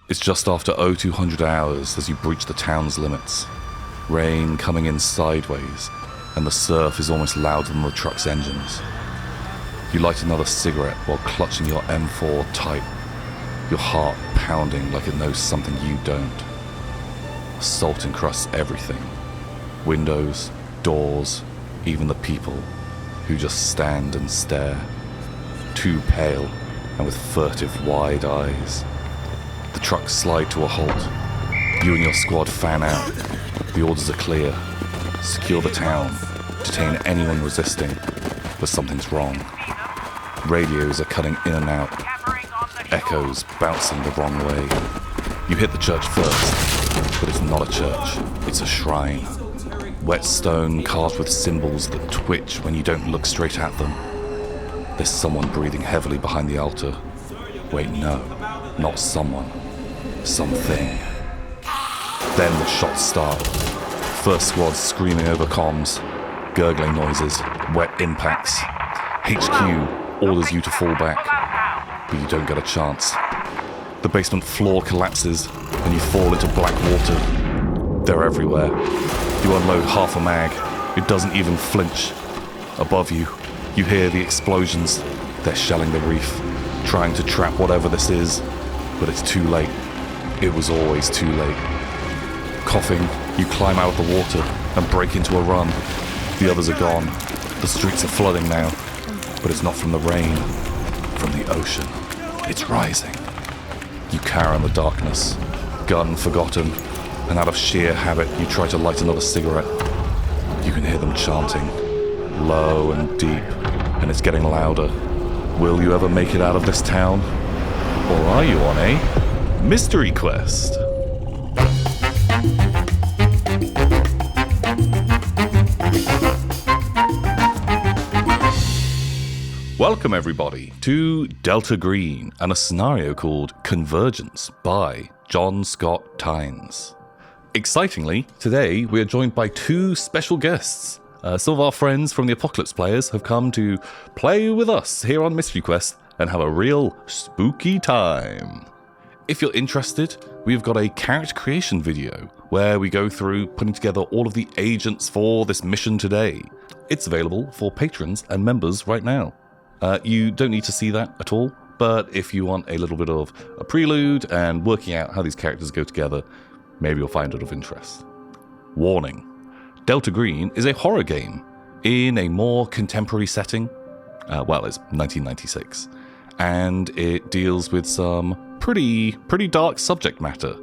It's just after 0200 hours as you breach the town's limits. Rain coming in sideways, and the surf is almost louder than the truck's engines. You light another cigarette while clutching your M4 tight, your heart pounding like it knows something you don't. Salt encrusts everything. Windows, doors, even the people who just stand and stare. Too pale and with furtive, wide eyes. The trucks slide to a halt. You and your squad fan out. The orders are clear. Secure the town. Detain anyone resisting. But something's wrong. Radios are cutting in and out. Echoes bouncing the wrong way. You hit the church first, but it's not a church. It's a shrine. Wet stone carved with symbols that twitch when you don't look straight at them. There's someone breathing heavily behind the altar. Wait, no. Not someone. Something. Then the shots start. First squad screaming over comms. Gurgling noises. Wet impacts. HQ orders you to fall back. But you don't get a chance. The basement floor collapses and you fall into black water. They're everywhere. You unload half a mag. It doesn't even flinch. Above you, you hear the explosions. They're shelling the reef, trying to trap whatever this is, but it's too late. It was always too late. Coughing, you climb out of the water and break into a run. The others are gone. The streets are flooding now, but it's not from the rain, from the ocean. It's rising. You cower in the darkness, gun forgotten, and out of sheer habit, you try to light another cigarette. You can hear them chanting, low and deep, and it's getting louder. Will you ever make it out of this town? Or are you on a mystery quest? Welcome everybody to Delta Green and a scenario called Convergence by John Scott Tynes. Excitingly, today we are joined by two special guests. Some of our friends from the Apocalypse Players have come to play with us here on Mystery Quest and have a real spooky time. If you're interested, we've got a character creation video where we go through putting together all of the agents for this mission today. It's available for patrons and members right now. You don't need to see that at all, but if you want a little bit of a prelude and working out how these characters go together, maybe you'll find it of interest. Warning: Delta Green is a horror game in a more contemporary setting. It's 1996, and it deals with some pretty dark subject matter.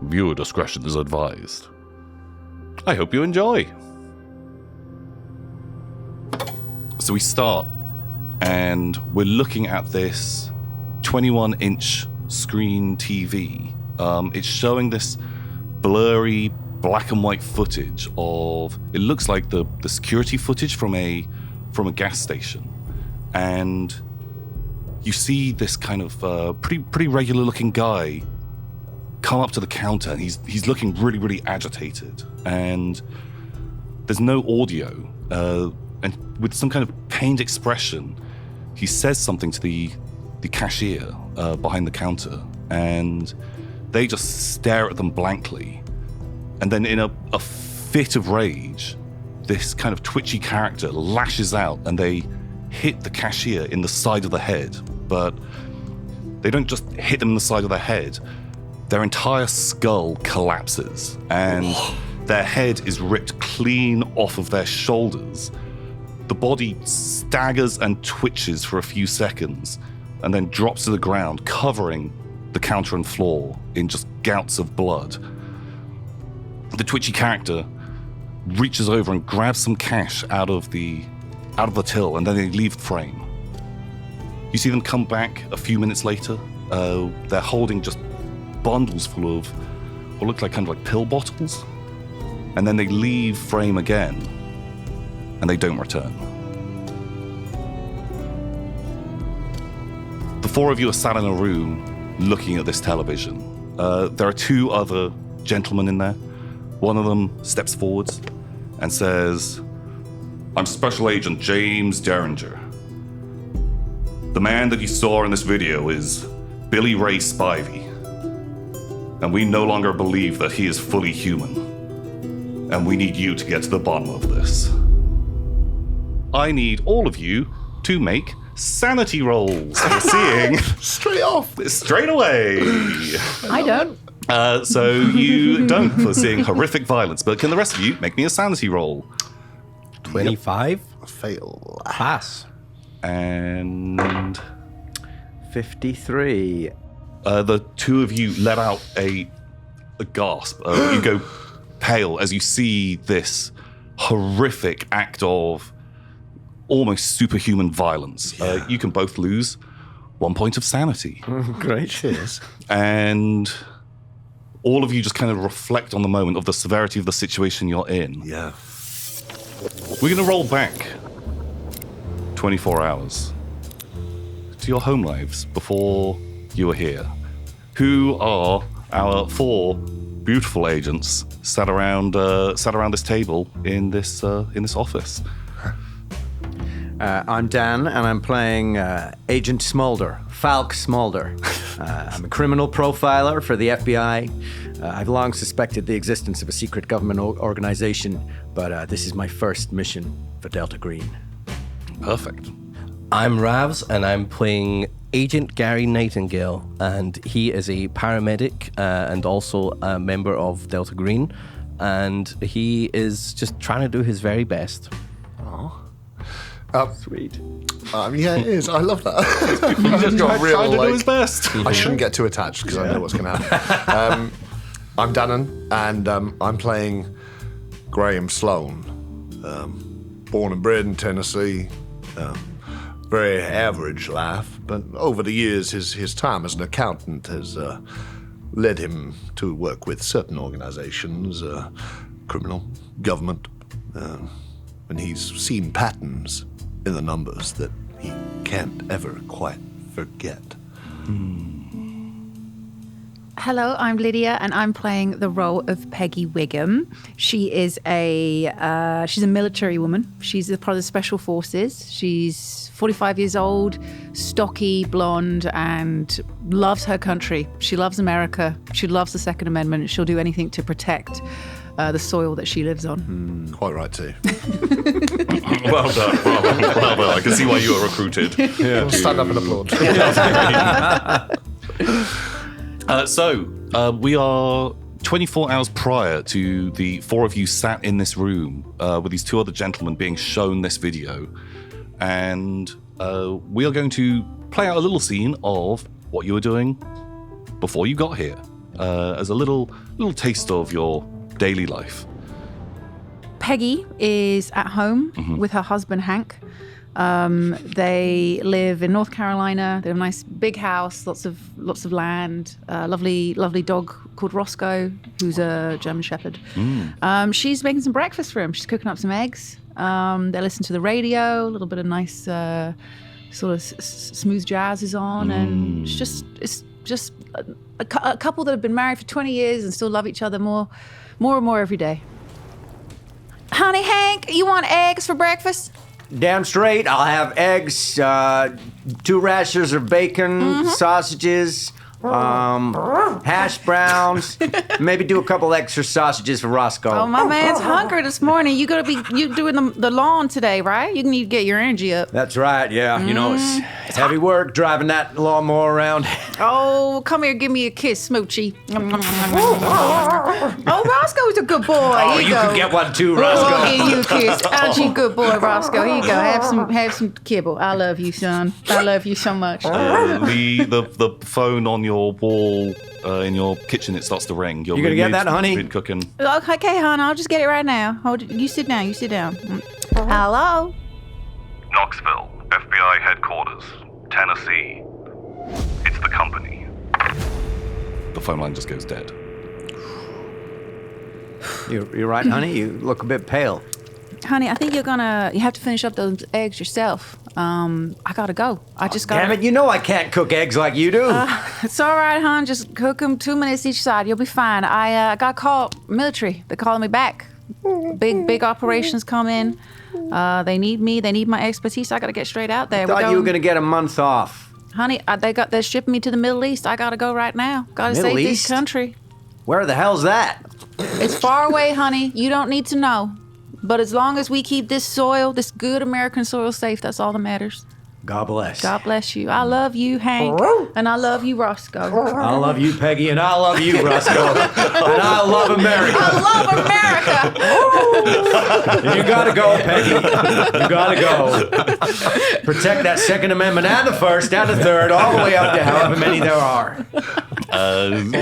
Viewer discretion is advised. I hope you enjoy. So we start, and we're looking at this 21-inch screen TV. It's showing this blurry black and white footage of, it looks like the security footage from a gas station, and you see this kind of pretty regular looking guy come up to the counter, and he's looking really agitated, and there's no audio, and with some kind of pained expression he says something to the cashier behind the counter, and they just stare at them blankly. And then in a fit of rage, this kind of twitchy character lashes out and they hit the cashier in the side of the head. But they don't just hit them in the side of the head. Their entire skull collapses and their head is ripped clean off of their shoulders. The body staggers and twitches for a few seconds and then drops to the ground, covering the counter and floor in just gouts of blood. The twitchy character reaches over and grabs some cash out of the till, and then they leave the frame. You see them come back a few minutes later. They're holding just bundles full of what look like kind of like pill bottles, and then they leave frame again, and they don't return. The four of you are sat in a room looking at this television. There are two other gentlemen in there. One of them steps forwards and says, "I'm Special Agent James Derringer. The man that you saw in this video is Billy Ray Spivey. And we no longer believe that he is fully human. And we need you to get to the bottom of this. I need all of you to make sanity rolls. We're seeing straight away. I don't. So you don't for seeing horrific violence, but can the rest of you make me a sanity roll? 25. Fail. Pass. And 53. the two of you let out a gasp. You go pale as you see this horrific act of almost superhuman violence. You can both lose 1 point of sanity. Great. Cheers. And all of you just kind of reflect on the moment of the severity of the situation you're in. Yeah. We're going to roll back 24 hours to your home lives before you were here. Who are our 4 beautiful agents sat around this table in this office? I'm Dan, and I'm playing Agent Smolder, Falk Smolder. I'm a criminal profiler for the FBI. I've long suspected the existence of a secret government organization, but this is my first mission for Delta Green. Perfect. I'm Ravs, and I'm playing Agent Gary Nightingale, and he is a paramedic and also a member of Delta Green, and he is just trying to do his very best. Sweet. Yeah, it is. I love that. He just got real, Trying to do his best. I shouldn't get too attached because I know what's going to happen. I'm Danann, and I'm playing Graham Sloan. Born and bred in Tennessee. Very average life, but over the years, his time as an accountant has led him to work with certain organizations, criminal, government, and he's seen patterns in the numbers that he can't ever quite forget. Hello, I'm Lydia, and I'm playing the role of Peggy Wiggum. She is she's a military woman. She's a part of the Special Forces. She's 45 years old, stocky, blonde, and loves her country. She loves America. She loves the Second Amendment. She'll do anything to protect the soil that she lives on. Quite right, too. Well done. Well done. I can see why you were recruited. We'll stand up and applaud. We are 24 hours prior to the 4 of you sat in this room with these 2 other gentlemen being shown this video. And we are going to play out a little scene of what you were doing before you got here as a little taste of your daily life. Peggy is at home with her husband, Hank. They live in North Carolina. They have a nice big house, lots of land, lovely dog called Roscoe, who's a German Shepherd. She's making some breakfast for him. She's cooking up some eggs. They listen to the radio, a little bit of nice sort of smooth jazz is on, and it's just a couple that have been married for 20 years and still love each other more and more every day. Honey, Hank, you want eggs for breakfast? Damn straight, I'll have eggs, 2 rashers of bacon, sausages, hash browns, maybe do a couple extra sausages for Roscoe. Oh, my man's hungry this morning. You doing the lawn today, right? You need to get your energy up. That's right, yeah. You know, it's heavy work driving that lawnmower around. Oh, come here, give me a kiss, Smoochie. Oh, Roscoe's a good boy. Oh, you can get one too, Roscoe. I'll give you a kiss. Aren't you a good boy, Roscoe? Here you go. Have some kibble. I love you, son. I love you so much. The phone on your wall in your kitchen, it starts to ring. You gonna get that, honey? Been cooking. Okay, hon, I'll just get it right now. Hold it. You sit down. Hello? Knoxville, FBI headquarters, Tennessee. It's the company. The phone line just goes dead. You're right, honey. You look a bit pale. Honey, I think you have to finish up those eggs yourself. I gotta go. Damn it, you know I can't cook eggs like you do. It's all right, hon. Just cook them 2 minutes each side. You'll be fine. I got called military. They're calling me back. Big operations come in. They need me. They need my expertise. I gotta get straight out there. I thought you were gonna get a month off. Honey, they're shipping me to the Middle East. I gotta go right now. Gotta save this country. Where the hell's that? It's far away, honey. You don't need to know. But as long as we keep this soil, this good American soil safe, that's all that matters. God bless. God bless you. I love you, Hank. And I love you, Roscoe. I love you, Peggy, and I love you, Roscoe. And I love America. I love America. You gotta go, Peggy. You gotta go. Protect that Second Amendment and the First and the Third, all the way up to however many there are.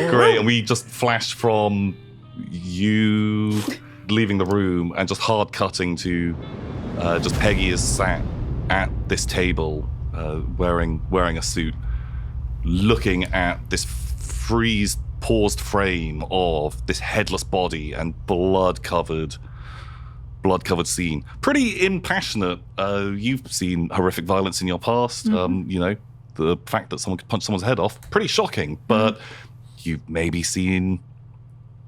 Great, and we just flash from you leaving the room and just hard cutting to just Peggy is sat at this table, wearing a suit, looking at this paused frame of this headless body and blood-covered scene. Pretty impassionate. You've seen horrific violence in your past. You know, the fact that someone could punch someone's head off, pretty shocking. But you've maybe seen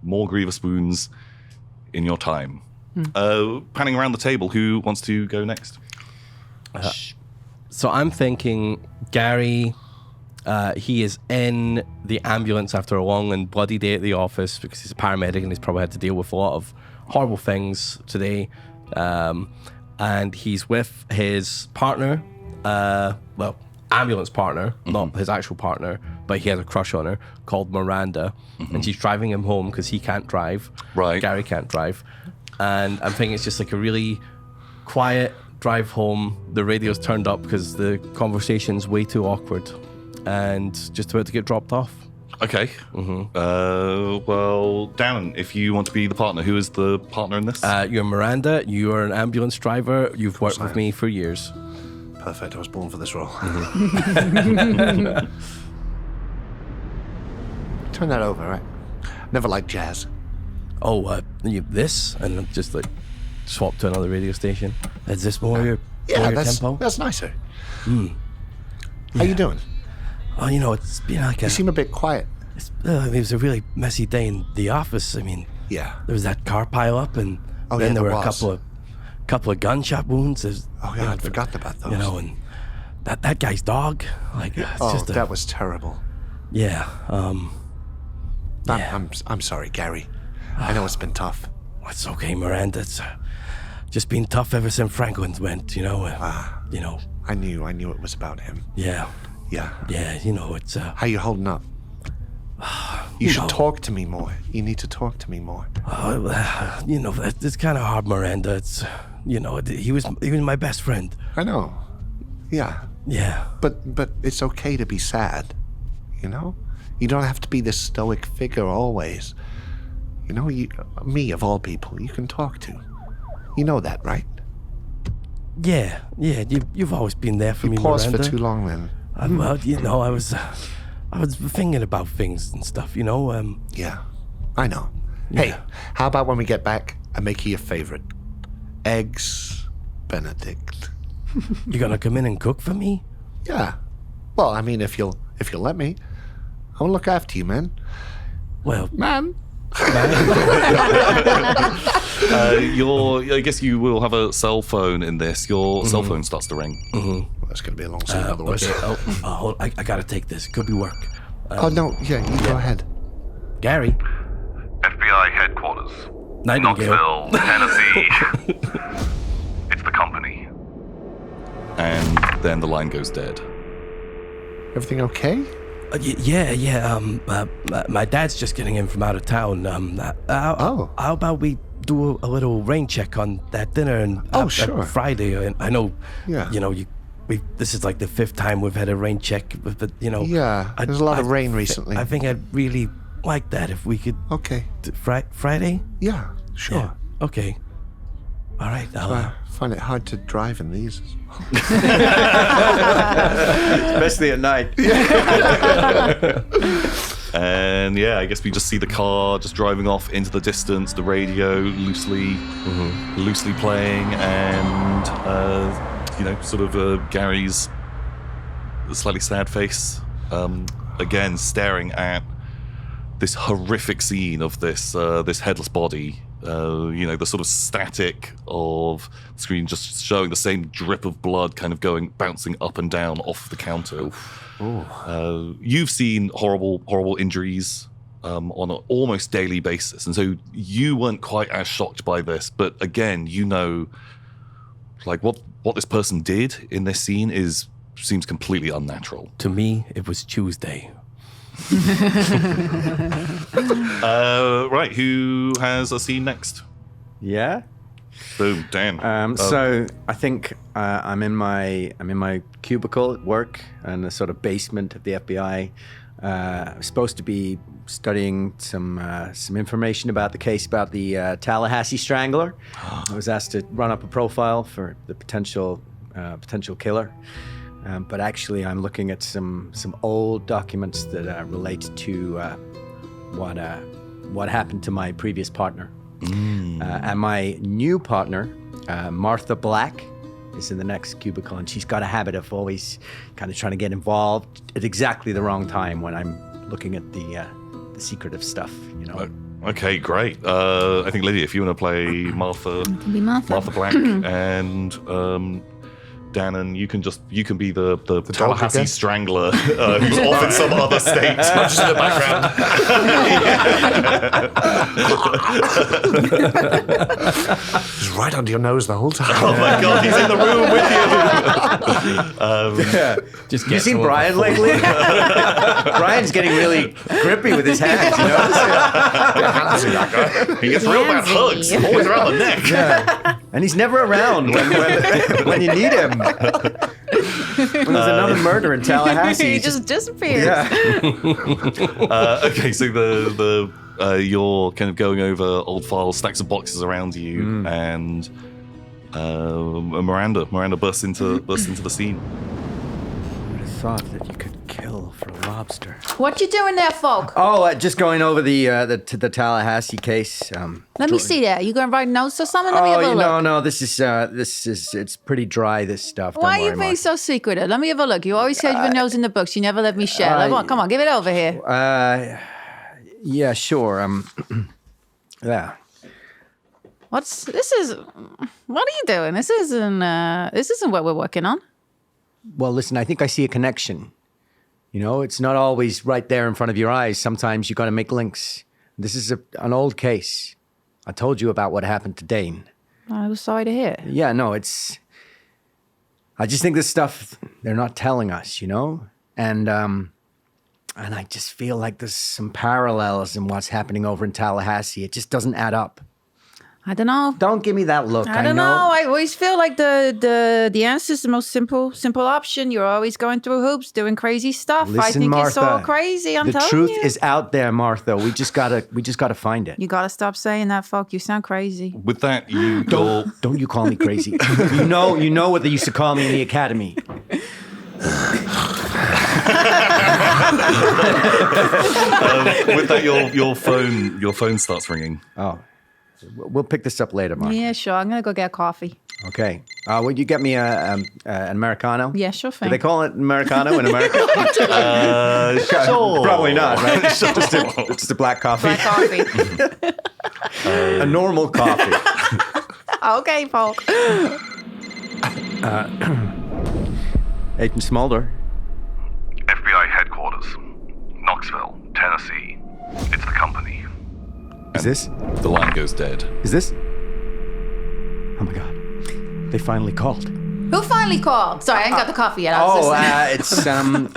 more grievous wounds in your time. Panning around the table, who wants to go next? So I'm thinking Gary, he is in the ambulance after a long and bloody day at the office because he's a paramedic and he's probably had to deal with a lot of horrible things today. And he's with his partner, ambulance partner, not his actual partner, but he has a crush on her, called Miranda. And she's driving him home because he can't drive. Right. Gary can't drive. And I'm thinking it's just like a really quiet drive home. The radio's turned up because the conversation's way too awkward and just about to get dropped off. Okay. Well, Danann, if you want to be the partner, who is the partner in this? You're Miranda. You are an ambulance driver. You've worked with me for years. Perfect. I was born for this role. Turn that over, right? Never liked jazz. Oh, this? And I'm just like swap to another radio station. Is this more your tempo? That's nicer. How you doing? Oh, you know, it's been like You seem a bit quiet. it was a really messy day in the office. I mean, Yeah. there was that car pile up, and Oh, then yeah, there were there a was. couple of gunshot wounds. Oh yeah, I'd forgotten about those. You know, and that guy's dog. Like, it's just that was terrible. yeah. I'm sorry, Gary. I know it's been tough. It's okay, Miranda. It's just been tough ever since Franklin went. You know. You know. I knew it was about him. Yeah. Yeah. Yeah. You know, it's. How you holding up? You should talk to me more. You need to talk to me more. You know, it's kind of hard, Miranda. It's, you know, he was my best friend. I know. Yeah. Yeah. But it's okay to be sad. You know? You don't have to be this stoic figure always. You know, me of all people, you can talk to. You know that, right? Yeah. You've always been there for me, Pause Miranda. for too long then. Well, you know, I was thinking about things and stuff. You know. Yeah, I know. Yeah. Hey, how about when we get back, I make you your favorite? Eggs Benedict. You gonna come in and cook for me? Yeah. Well, I mean, if you'll let me, I'll look after you, man. Well, Man. I guess you will have a cell phone in this. Your cell phone starts to ring. Well, that's going to be a long scene otherwise. okay. I gotta take this. Could be work. Oh, no. Yeah, you go ahead. Gary. FBI headquarters. Nightingale. Knoxville, Tennessee. It's the company. And then the line goes dead. Everything okay? Yeah. My dad's just getting in from out of town. How about we do a little rain check on that dinner and sure. Friday? And I know, Yeah. you know, this is like the 5th time we've had a rain check, but you know, Yeah, there's a lot of rain recently. I think I'd really like that if we could. Okay. Friday? Yeah, sure. Yeah. Okay. All right. I find it hard to drive in these. Especially at night. And yeah, I guess we just see the car just driving off into the distance, the radio loosely playing, and you know, sort of Gary's slightly sad face, again staring at this horrific scene of this headless body. You know, the sort of static of the screen just showing the same drip of blood kind of bouncing up and down off the counter. You've seen horrible injuries on an almost daily basis. And so you weren't quite as shocked by this, but again, you know, like what this person did in this scene seems completely unnatural. To me, it was Tuesday. Right, who has a scene next? Yeah. Boom, Dan. So I think I'm in my cubicle at work in the sort of basement of the FBI. I'm supposed to be studying some information about the case about the Tallahassee Strangler. I was asked to run up a profile for the potential killer, but actually I'm looking at some old documents that relate to what happened to my previous partner. And my new partner, Martha Black, is in the next cubicle, and she's got a habit of always kind of trying to get involved at exactly the wrong time when I'm looking at the secretive stuff, you know. Okay, great. I think, Lydia, if you want to play Martha, be Martha. Martha Black, and Danann, you can be the Tallahassee again? Strangler who's off in some other state. Just in the background. Just right under your nose the whole time. Oh my God, he's in the room with you. Just Have you seen Brian lately? Brian's getting really grippy with his hands, you know? Handsy, that guy. He gets real bad hugs, always around the neck. Yeah. And he's never around when you need him. When there's another murder in Tallahassee. He just disappears. Yeah. Okay, so you're kind of going over old files, stacks of boxes around you, and Miranda bursts into the scene. I would have thought that you could kill for lobster. What you doing there, folk? Oh, just going over the Tallahassee case. Let me see that. You gonna write notes or something? Let me have a look. No. This is it's pretty dry. This stuff. Don't Why are you worry, being Mark. so secretive? Let me have a look. You always said your nose in the books. You never let me share. Come on, give it over here. Yeah, sure. Yeah. What are you doing? This isn't what we're working on. Well, listen, I think I see a connection. You know, it's not always right there in front of your eyes. Sometimes you got to make links. This is an old case. I told you about what happened to Dane. I was sorry to hear. Yeah, no, I just think this stuff they're not telling us, you know? And I just feel like there's some parallels in what's happening over in Tallahassee. It just doesn't add up. I don't know. Don't give me that look. I don't know. I always feel like the answer is the most simple option. You're always going through hoops, doing crazy stuff. Listen, I think Martha, it's all crazy. I'm telling you. The truth is out there, Martha. We just gotta find it. You gotta stop saying that, folk. You sound crazy. With that, you're Don't you call me crazy. You know what they used to call me in the academy. with that, your phone starts ringing. Oh, we'll pick this up later, Mark. Yeah, sure. I'm gonna go get coffee. Okay. Would you get me an Americano? Yeah, sure thing. Do they call it Americano in America? Sure. Probably not, right? Just a black coffee. Black coffee. A normal coffee. Okay, folk. Agent Smolder. FBI headquarters, Knoxville, Tennessee. It's the company. Is this? The line goes dead. Is this? Oh my God. They finally called. Who finally called? Sorry, I ain't got the coffee yet. I was listening.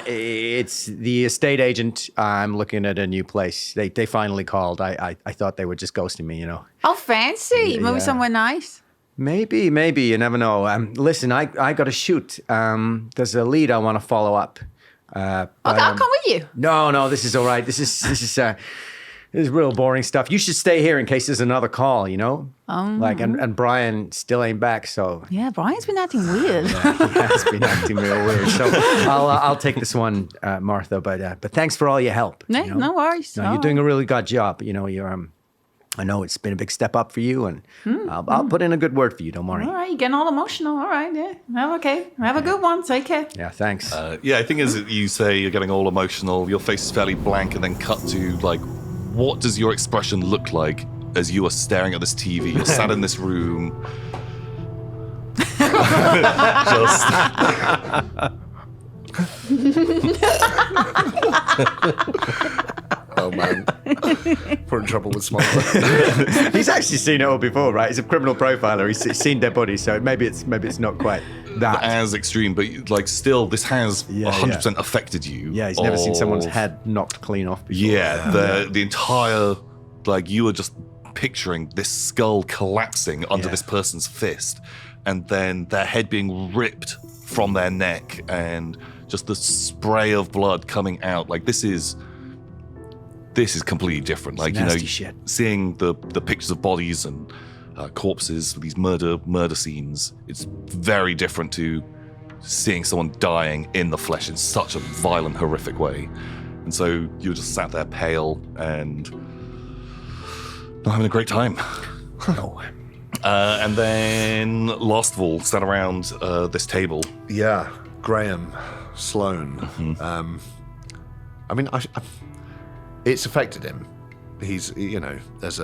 It's the estate agent. I'm looking at a new place. They finally called. I thought they were just ghosting me, you know. Oh, fancy. Maybe somewhere nice. Maybe. You never know. Listen, I got to shoot. There's a lead I want to follow up. Okay, I'll come with you. No, this is all right. This is real boring stuff. You should stay here in case there's another call, you know? And Brian still ain't back, so... Yeah, Brian's been acting weird. Yeah, he has been acting real weird. So I'll take this one, Martha, but thanks for all your help. No, you know? no worries. No, you're doing a really good job. You know, I know it's been a big step up for you, and I'll put in a good word for you. Don't worry. All right, you're getting all emotional. All right, yeah. Okay. Have a good one. Take care. Yeah, thanks. Yeah, I think as you say, you're getting all emotional. Your face is fairly blank, and then cut to like, what does your expression look like as you are staring at this TV? You're sat in this room. Just. old man. We're in trouble with Smolder. He's actually seen it all before, right? He's a criminal profiler. He's seen dead bodies, so maybe it's not quite that. As extreme, but like still, this has Yeah, 100% affected you. Yeah, he's never seen someone's of- head knocked clean off before. Yeah, the entire, like, you were just picturing this skull collapsing under this person's fist, and then their head being ripped from their neck, and just the spray of blood coming out. Like, this is completely different. Like, nasty shit. seeing the pictures of bodies and corpses, these murder scenes, it's very different to seeing someone dying in the flesh in such a violent, horrific way. And so you're just sat there pale and not having a great time. No. And then, last of all, sat around this table. Yeah, Graham Sloan. I mean, it's affected him. He's, there's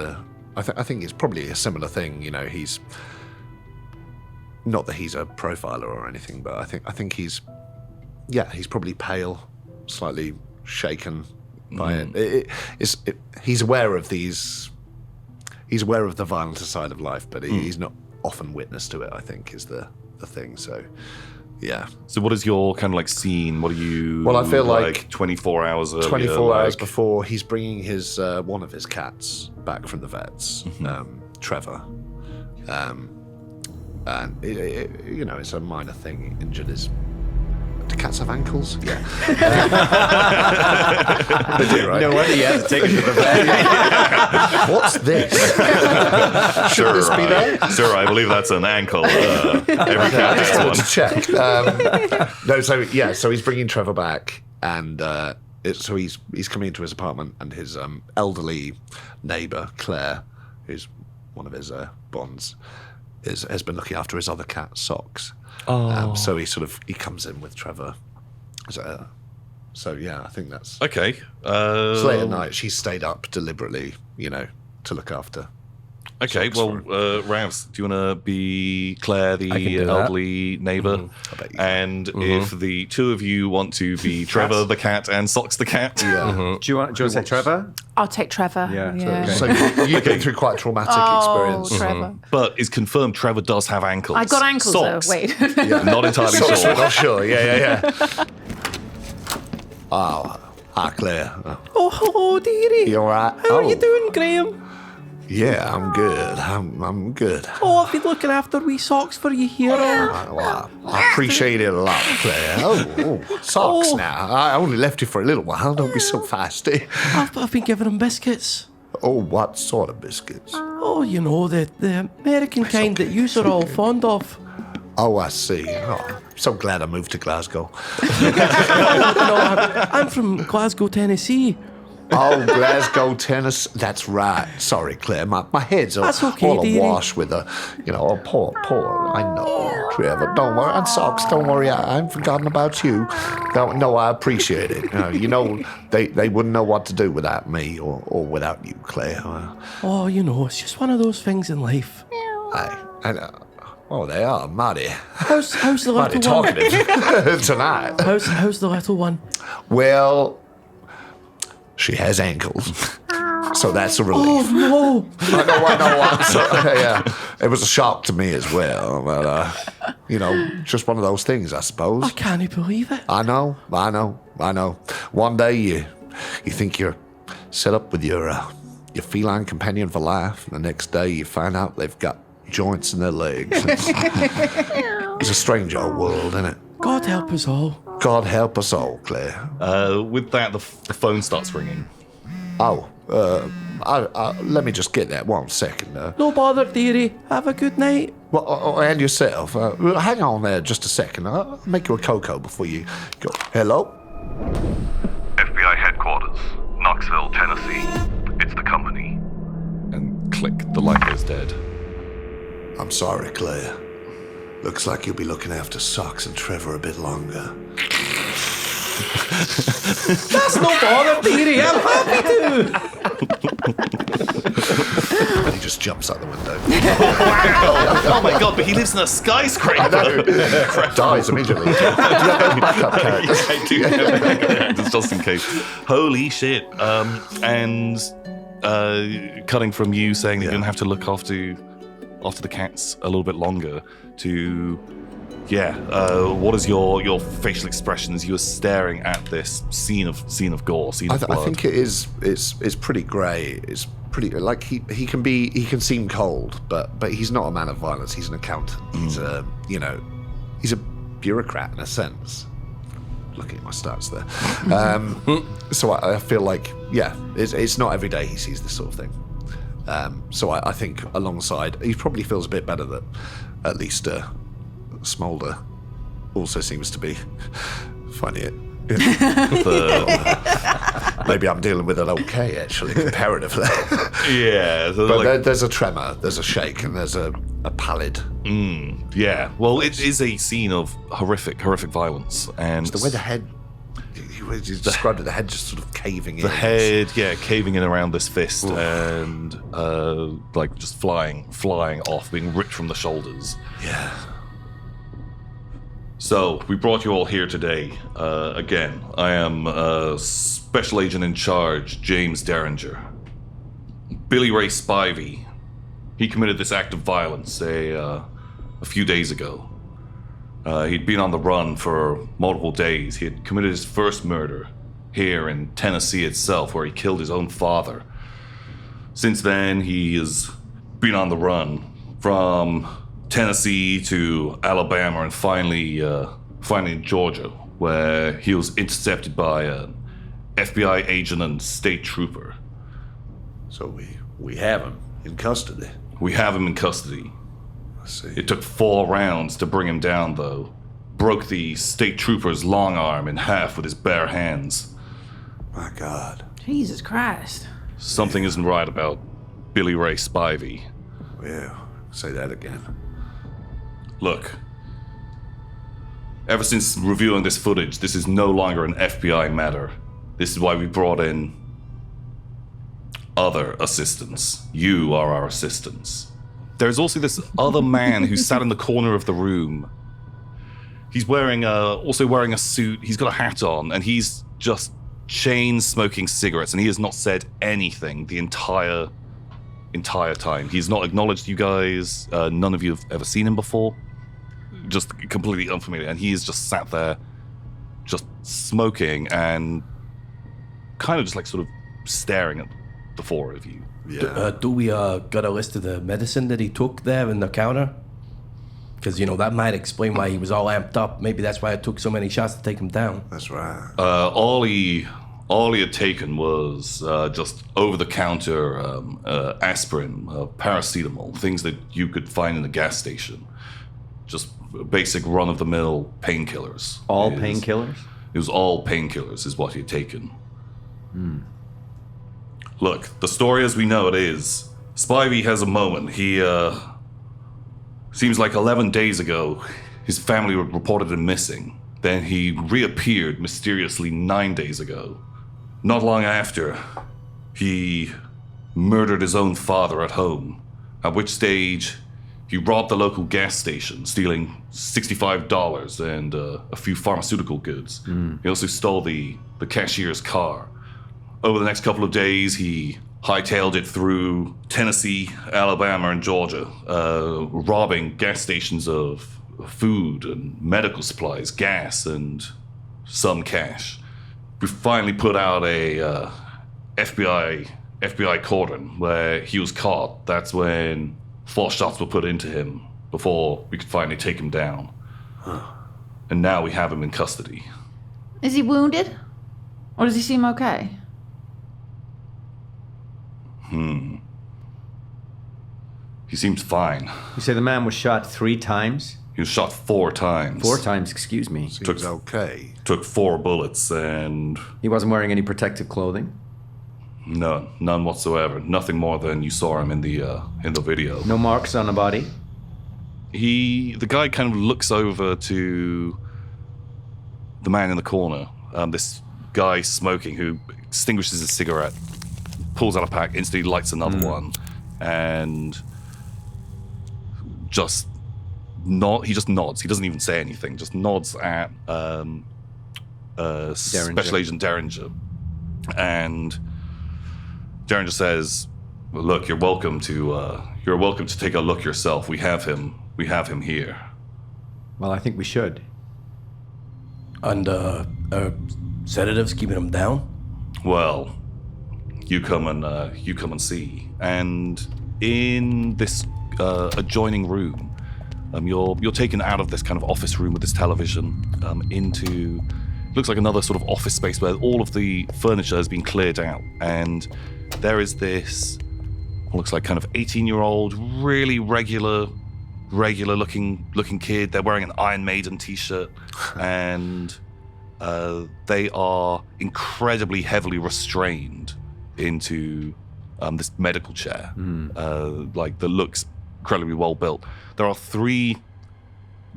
I think it's probably a similar thing. He's not that he's a profiler or anything, but I think he's probably pale, slightly shaken by it. He's aware of these. He's aware of the violenter side of life, but he's not often witness to it, I think, is the thing. So, yeah. So what is your kind of like scene? What are you... Well, I feel like 24 hours earlier, 24 hours before, he's bringing his one of his cats back from the vets, Trevor. And, it's a minor thing. He injured his... Do cats have ankles? Yeah. They do, right? No wonder you had to take him to the vet. What's this? Should this be there? Sir, I believe that's an ankle. Every cat Just has wanted one. to check. No, so he's bringing Trevor back, and so he's coming into his apartment, and his elderly neighbour Claire, who's one of his bonds, has been looking after his other cat Socks. So he comes in with Trevor. So yeah, I think that's Okay. it's late at night. She's stayed up deliberately, to look after. Okay, well, Ravs, do you want to be Claire, can the do that. elderly neighbour? I bet you And if the two of you want to be Trevor the cat and Socks the cat, Do you want to say Trevor? I'll take Trevor. Yeah, Yeah. so okay. So you've been through quite a traumatic Oh, experience. Trevor. but it's confirmed Trevor does have ankles. I got ankles Socks, though. Wait. Not entirely Socks, we're sure. not sure. Yeah. Hi, Claire. Oh, hello, dearie. You all right? How are you doing, Graham? Yeah, I'm good. I'm good. Oh, I've been looking after wee Socks for you here. Well, I appreciate it a lot, Claire. Oh, Socks Oh. now. I only left you for a little while. Don't be so feisty. I've been giving him biscuits. Oh, what sort of biscuits? Oh, the American kind that you are all fond of. Oh, I see. Oh, so glad I moved to Glasgow. I'm from Glasgow, Tennessee. Oh, Glasgow, Tennessee. That's right. Sorry, Claire. My head's all, That's okay, all dearie. awash with poor. I know, Trevor. Don't worry. And Socks, don't worry. I haven't forgotten about you. No, I appreciate it. They wouldn't know what to do without me or without you, Claire. Oh, it's just one of those things in life. They are mighty How's the little one? talkative tonight. How's the little one? Well, she has ankles, so that's a relief. Oh no! I know. I'm sorry. Yeah, it was a shock to me as well, but just one of those things, I suppose. I can't believe it. I know. One day you think you're set up with your feline companion for life, and the next day you find out they've got joints in their legs. It's a strange old world, isn't it? God help us all. God help us all, Claire. With that, the phone starts ringing. Let me just get that 1 second. No bother, dearie. Have a good night. Well, and yourself. Hang on there just a second. I'll make you a cocoa before you go. Hello? FBI headquarters, Knoxville, Tennessee. It's the company. And click, the line goes dead. I'm sorry, Claire. Looks like you'll be looking after Socks and Trevor a bit longer. That's no bother, dearie. I'm happy to. And he just just jumps out the window. Oh my god, but he lives in a skyscraper. Dies immediately. Do you have any backup characters? I do have backup characters just in case. Holy shit. And cutting from you saying that you're going to have to look after the cats a little bit longer to... what is your facial expression as you are staring at this scene of gore, scene of blood? I think it's pretty grey. It's pretty like he can seem cold, but he's not a man of violence. He's an accountant. He's he's a bureaucrat in a sense. Looking at my stats there. So I feel like it's not every day he sees this sort of thing. So I think alongside, he probably feels a bit better that at least Smolder also seems to be finding it. Maybe I'm dealing with an okay, actually, comparatively. Yeah. So but there's a tremor, there's a shake, and there's a pallid. Yeah. Well, it is a scene of horrific violence. And the way the head... You described it, the head just sort of caving in. The head, caving in around this fist. Oof. And just flying off, being ripped from the shoulders. Yeah. So, we brought you all here today. Again, I am Special Agent in Charge, James Derringer. Billy Ray Spivey. He committed this act of violence a few days ago. He'd been on the run for multiple days. He had committed his first murder here in Tennessee itself, where he killed his own father. Since then, he has been on the run from Tennessee to Alabama and finally in Georgia, where he was intercepted by an FBI agent and state trooper. So we have him in custody. We have him in custody. I see. It took 4 rounds to bring him down, though. Broke the state trooper's long arm in half with his bare hands. My God. Jesus Christ. Something isn't right about Billy Ray Spivey. Yeah, say that again. Look, ever since reviewing this footage, this is no longer an FBI matter. This is why we brought in other assistants. You are our assistants. There's also this other man who sat in the corner of the room. He's also wearing a suit. He's got a hat on, and he's just chain smoking cigarettes, and he has not said anything the entire time. He's not acknowledged you guys. None of you have ever seen him before. Just completely unfamiliar, and he is just sat there, just smoking and kind of just sort of staring at the 4 of you. Yeah. Do we got a list of the medicine that he took there in the counter? Because, that might explain why he was all amped up. Maybe that's why it took so many shots to take him down. That's right. All he had taken was just over-the-counter aspirin, paracetamol, things that you could find in the gas station. Just basic run-of-the-mill painkillers. All painkillers? It was all painkillers is what he had taken. Look, the story as we know it is, Spivey has a moment. He, seems like 11 days ago, his family reported him missing. Then he reappeared mysteriously 9 days ago. Not long after, he murdered his own father at home, at which stage he robbed the local gas station, stealing $65 and a few pharmaceutical goods. He also stole the cashier's car. Over the next couple of days, he hightailed it through Tennessee, Alabama, and Georgia, robbing gas stations of food and medical supplies, gas, and some cash. We finally put out a FBI cordon where he was caught. That's when 4 shots were put into him before we could finally take him down. And now we have him in custody. Is he wounded? Or does he seem okay? He seems fine. You say the man was shot 3 times? He was shot 4 times. 4 times, excuse me. Seems okay. Took 4 bullets and... He wasn't wearing any protective clothing? None whatsoever. Nothing more than you saw him in the video. No marks on the body? The guy kind of looks over to the man in the corner. This guy smoking who extinguishes his cigarette, pulls out a pack, instantly lights another one. and just he just nods. He doesn't even say anything, just nods at Special Agent Derringer. And Derringer says, well, look, you're welcome to take a look yourself. We have him here. Well, I think we should. And sedatives keeping him down? Well, you come and see. And in this adjoining room, you're taken out of this kind of office room with this television into looks like another sort of office space where all of the furniture has been cleared out, and there is this what looks like kind of 18-year-old, really regular looking kid. They're wearing an Iron Maiden t-shirt, and they are incredibly heavily restrained into this medical chair, that looks incredibly well built. There are 3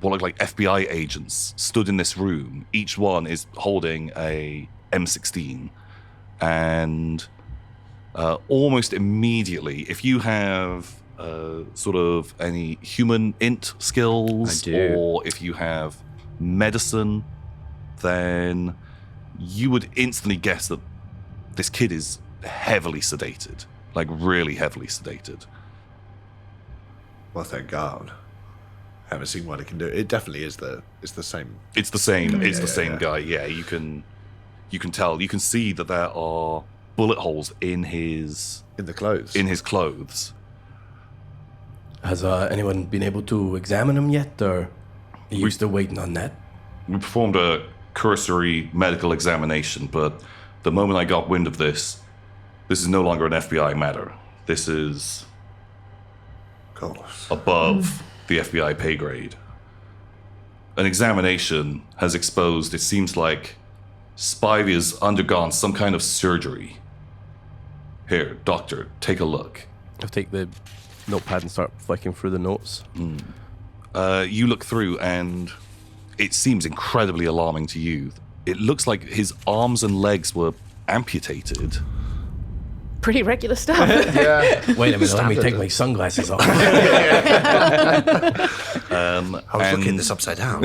what look like FBI agents stood in this room. Each one is holding a M16, and almost immediately, if you have sort of any human int skills, or if you have medicine, then you would instantly guess that this kid is heavily sedated, like really heavily sedated. Well, thank God. Haven't seen what it can do. It definitely is the same. It's the same guy. Yeah, you can tell. You can see that there are bullet holes in the clothes. In his clothes. Has anyone been able to examine him yet, or are you still waiting on that? We performed a cursory medical examination, but the moment I got wind of this is no longer an FBI matter. This is above the FBI pay grade. An examination has exposed, it seems like Spivey has undergone some kind of surgery. Here, doctor, take a look. I'll take the notepad and start flicking through the notes. You look through, and it seems incredibly alarming to you. It looks like his arms and legs were amputated. Pretty regular stuff. Wait a minute, let me take my sunglasses off. I was looking this upside down.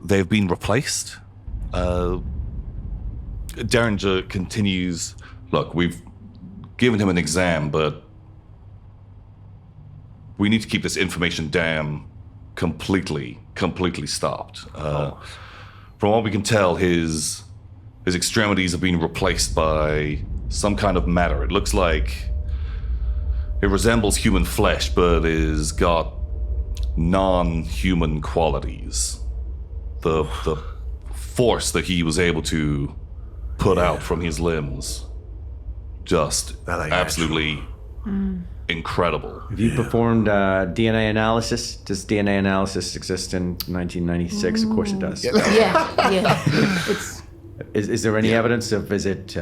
They've been replaced. Derringer continues, look, we've given him an exam, but we need to keep this information dam completely stopped. From what we can tell, his extremities have been replaced by some kind of matter. It looks like it resembles human flesh, but is got non-human qualities. The force that he was able to put out from his limbs, just absolutely incredible. Have you performed DNA analysis? Does DNA analysis exist in 1996? Of course it does. Yeah. It's Is there any evidence of, is it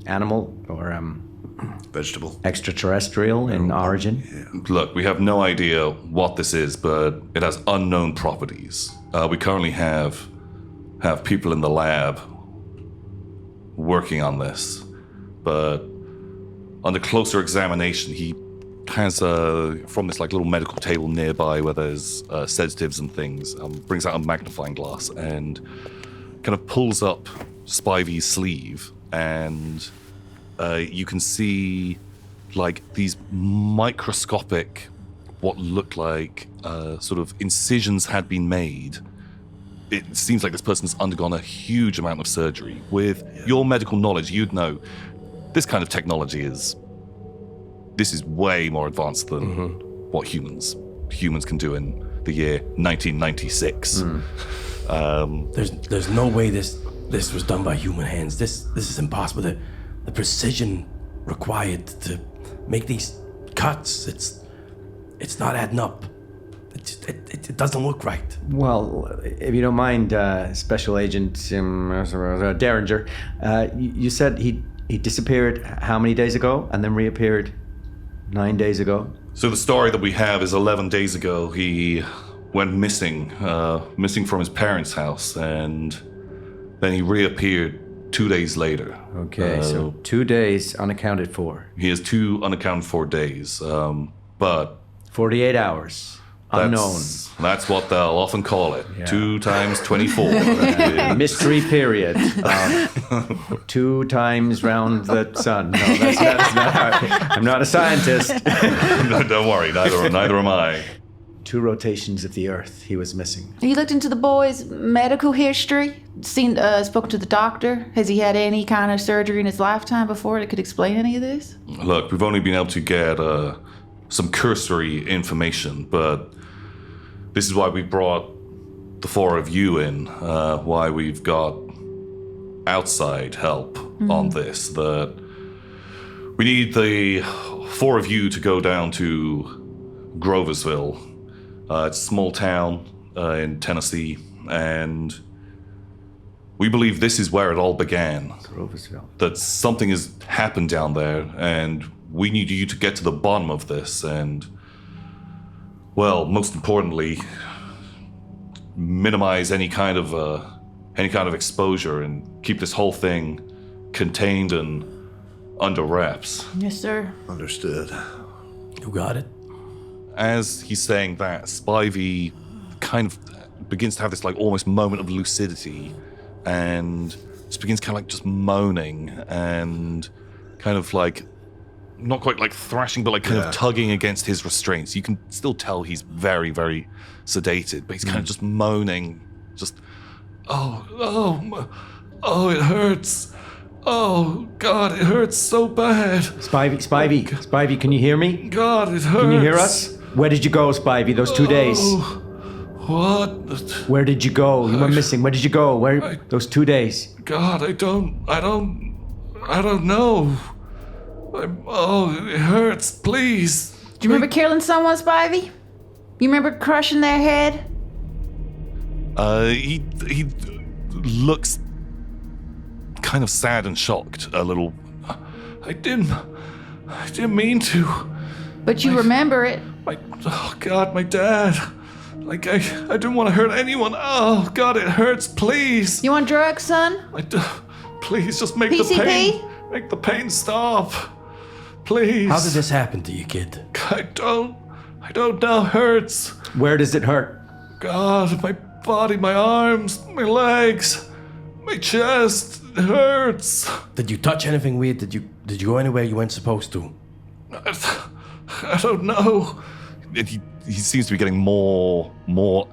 animal or vegetable, extraterrestrial in origin? Look, we have no idea what this is, but it has unknown properties. We currently have people in the lab working on this, but under closer examination, he has from this like little medical table nearby where there's sedatives and things, brings out a magnifying glass and kind of pulls up Spivey's sleeve, and you can see like these microscopic, what looked like sort of incisions had been made. It seems like this person's undergone a huge amount of surgery. With your medical knowledge, you'd know this kind of technology is way more advanced than what humans can do in the year 1996. There's no way this was done by human hands. This is impossible. The precision required to make these cuts, it's not adding up. It doesn't look right. Well, if you don't mind, Special Agent Derringer, you said he disappeared how many days ago and then reappeared 9 days ago? So the story that we have is 11 days ago he went missing from his parents' house, and then he reappeared 2 days later. Okay, so 2 days unaccounted for. He has 2 unaccounted for days, but 48 hours. Unknown. That's what they'll often call it. Yeah. 2 times 24. Mystery period. 2 times round the sun. No, that's not how I'm not a scientist. No, don't worry, neither am I. 2 rotations of the Earth he was missing. Have you looked into the boy's medical history? Spoken to the doctor? Has he had any kind of surgery in his lifetime before that could explain any of this? Look, we've only been able to get some cursory information, but this is why we brought the 4 of you in, why we've got outside help on this. That we need the 4 of you to go down to Groversville. It's a small town in Tennessee, and we believe this is where it all began. Groversville. That something has happened down there, and we need you to get to the bottom of this, and, well, most importantly, minimize any kind of exposure and keep this whole thing contained and under wraps. Yes, sir. Understood. You got it. As he's saying that, Spivey kind of begins to have this like almost moment of lucidity, and just begins kind of like just moaning and kind of like not quite like thrashing, but like kind of tugging against his restraints. You can still tell he's very, very sedated, but he's kind of just moaning, just oh, it hurts. Oh God, it hurts so bad. Spivey, can you hear me? God, it hurts. Can you hear us? Where did you go, Spivey, those 2 days? What? Where did you go? You were missing. Where did you go? Those 2 days? God, I don't know. It hurts, please. Do you remember killing someone, Spivey? You remember crushing their head? He looks kind of sad and shocked a little. I didn't mean to. But you remember it. Oh God, my dad. Like, I didn't want to hurt anyone. Oh God, it hurts, please. You want drugs, son? Please, just make PCP? the pain stop. Please. How did this happen to you, kid? I don't know, it hurts. Where does it hurt? God, my body, my arms, my legs, my chest, it hurts. Did you touch anything weird? Did you go anywhere you weren't supposed to? I don't know. He seems to be getting more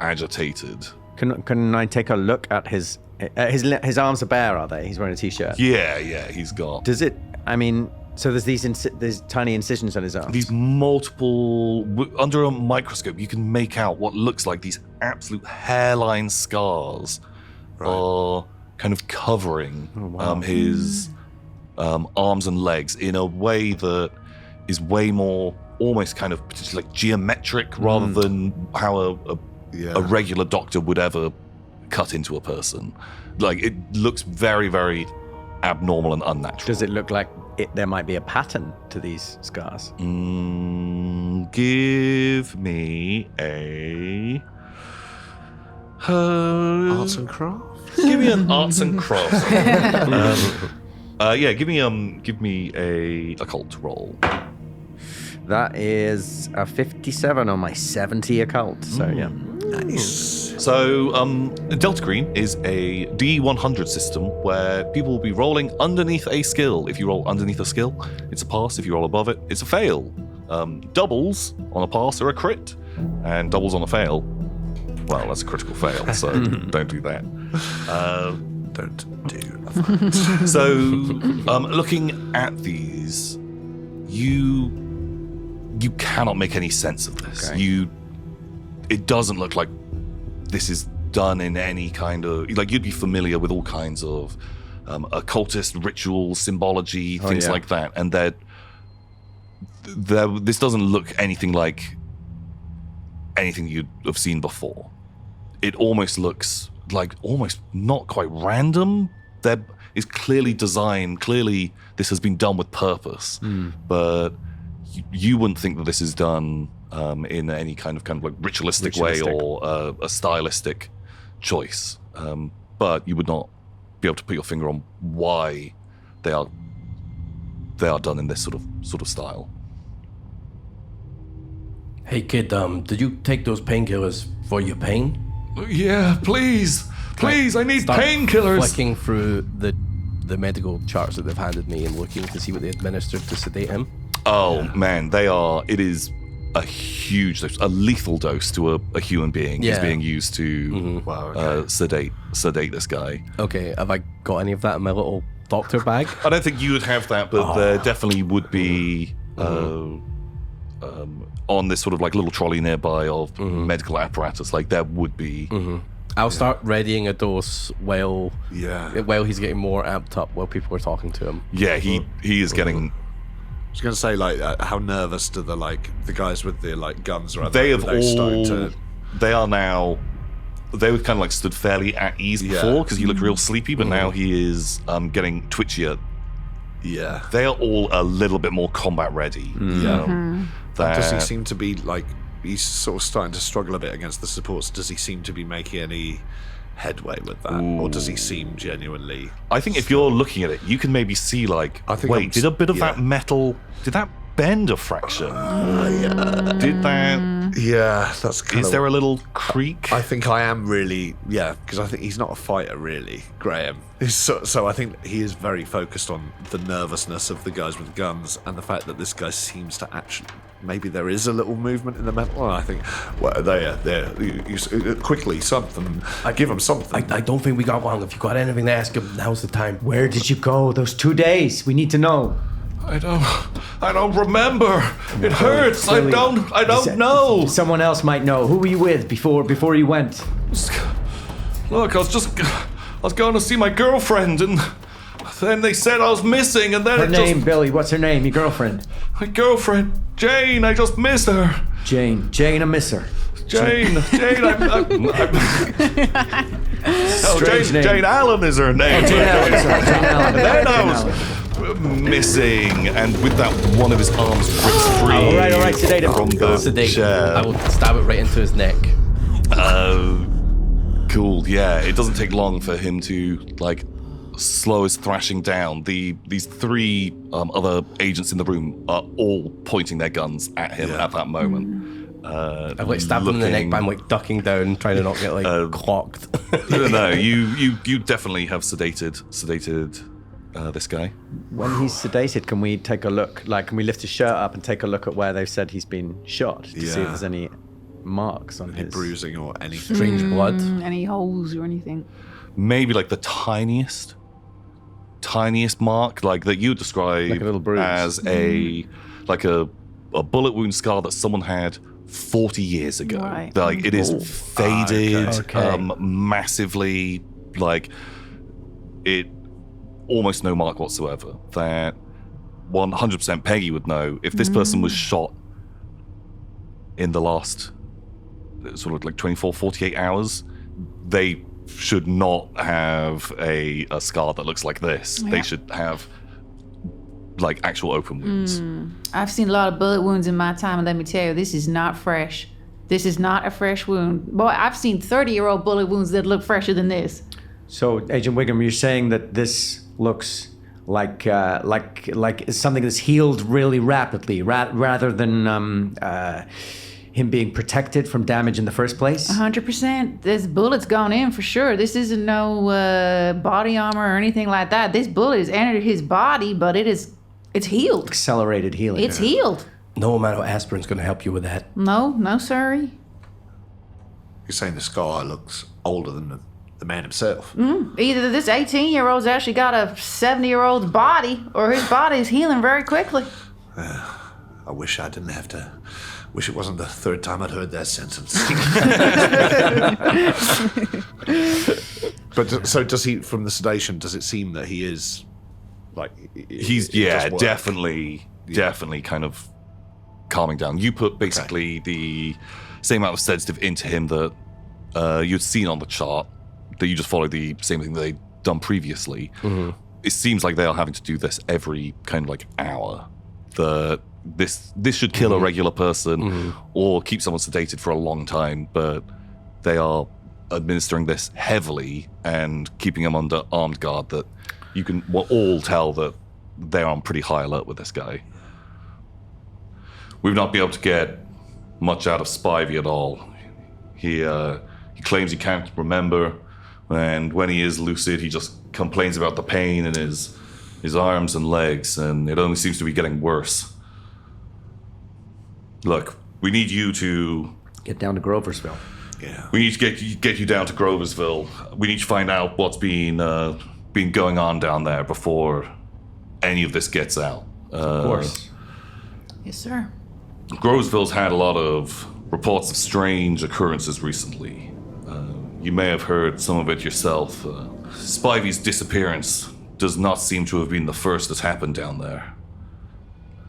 agitated. Can I take a look at his arms are bare, are they? He's wearing a t-shirt. Yeah, he's got. Does it? I mean, so there's there's tiny incisions on his arms. These multiple, under a microscope, you can make out what looks like these absolute hairline scars are kind of covering his arms and legs in a way that is way more almost kind of potentially like geometric rather than how a regular doctor would ever cut into a person. Like, it looks very, very abnormal and unnatural. Does it look like there might be a pattern to these scars? Give me a Arts and crafts? give me an arts and crafts. Give me a occult roll. That is a 57 on my 70 occult. So yeah. Nice. So, Delta Green is a D100 system where people will be rolling underneath a skill. If you roll underneath a skill, it's a pass. If you roll above it, it's a fail. Doubles on a pass are a crit, and doubles on a fail, well, that's a critical fail, so don't do that. Don't do that. So, looking at these, you cannot make any sense of this. Okay. It doesn't look like this is done in any kind of, like, you'd be familiar with all kinds of occultist rituals, symbology, things like that, and this doesn't look anything like anything you'd have seen before. It almost looks like almost not quite random. There is clearly design, clearly this has been done with purpose, but you wouldn't think that this is done in any kind of like ritualistic way or a stylistic choice. But you would not be able to put your finger on why they are done in this sort of style. Hey kid, did you take those painkillers for your pain? Yeah, please, I need painkillers. Flicking through the medical charts that they've handed me and looking to see what they administered to sedate him. Oh man, it is a huge dose, a lethal dose to a human being is being used to sedate this guy. Okay, have I got any of that in my little doctor bag? I don't think you would have that, but there definitely would be on this sort of like little trolley nearby of medical apparatus. Like there would be. I'll start readying a dose while he's getting more amped up while people are talking to him. Yeah, he is getting. I was going to say, like, how nervous do the guys with the guns are? They have all. They are now. They were kind of like stood fairly at ease before because he looked real sleepy, but now he is getting twitchier. Yeah, they are all a little bit more combat ready. Does he seem to be like he's sort of starting to struggle a bit against the supports? Does he seem to be making any headway with that, or does he seem genuinely? I think if you're looking at it, you can maybe see did a bit of that metal? Did that bend a fraction? Did that? Yeah, that's kind Is there a little creak? I think I am really, because I think he's not a fighter really, Graham. So I think he is very focused on the nervousness of the guys with guns and the fact that this guy seems to actually, maybe there is a little movement in the metal. I think, quickly, something. I give him something. I don't think we got long. If you got anything to ask him, now's the time. Where did you go those 2 days? We need to know. I don't remember. It hurts. Billy, I don't know. Someone else might know. Who were you with before you went? Look, I was going to see my girlfriend, and then they said I was missing, and then Her name, Billy. What's her name? Your girlfriend? My girlfriend, Jane. I just missed her. Jane, I miss her. Jane. Strange name. Jane Allen is her name. Jane Allen. Sorry, Jane Allen. Then I was missing, and with that, one of his arms rips free. All right, sedate him. From the Sedate. chair. I will stab it right into his neck. Cool. Yeah, it doesn't take long for him to slow his thrashing down. These three other agents in the room are all pointing their guns at him at that moment. I've stabbed him in the neck, but I'm ducking down, trying to not get clocked. No, you definitely have sedated this guy. When he's sedated, can we take a look? Can we lift his shirt up and take a look at where they've said he's been shot to see if there's any marks on his bruising or anything? Strange blood. Any holes or anything? Maybe the tiniest mark, that you would describe Like a little bruise. as a bullet wound scar that someone had 40 years ago. Right. It is faded Okay. massively. It almost no mark whatsoever. That 100% Peggy would know if this person was shot in the last sort of 24, 48 hours, they should not have a scar that looks like this. Yeah. They should have actual open wounds. I've seen a lot of bullet wounds in my time, and let me tell you, this is not fresh. This is not a fresh wound. Boy, I've seen 30-year-old bullet wounds that look fresher than this. So, Agent Wiggum, you're saying that this looks like something that's healed really rapidly, rather than him being protected from damage in the first place? 100%. This bullet's gone in for sure. This isn't no body armor or anything like that. This bullet has entered his body, but it's healed. Accelerated healing. It's healed. No amount of aspirin's going to help you with that. No, sorry. You're saying the scar looks older than the man himself. Either this 18-year-old's actually got a 70-year-old's body, or his body is healing very quickly. I wish I didn't have to. Wish it wasn't the third time I'd heard that sentence. But so does he? From the sedation, does it seem that he is He's it does work? definitely kind of calming down. You put basically the same amount of sedative into him that you'd seen on the chart, that you just followed the same thing that they'd done previously. It seems like they are having to do this every kind of hour. This should kill a regular person or keep someone sedated for a long time, but they are administering this heavily and keeping them under armed guard, that you can all tell that they're on pretty high alert with this guy. We've not been able to get much out of Spivey at all. He claims he can't remember, and when he is lucid, he just complains about the pain in his arms and legs, and it only seems to be getting worse. Look, we need you to Get down to Groversville. Yeah. We need to get you down to Groversville. We need to find out what's been going on down there before any of this gets out. Of course. Yes, sir. Groversville's had a lot of reports of strange occurrences recently. You may have heard some of it yourself. Spivey's disappearance does not seem to have been the first that's happened down there.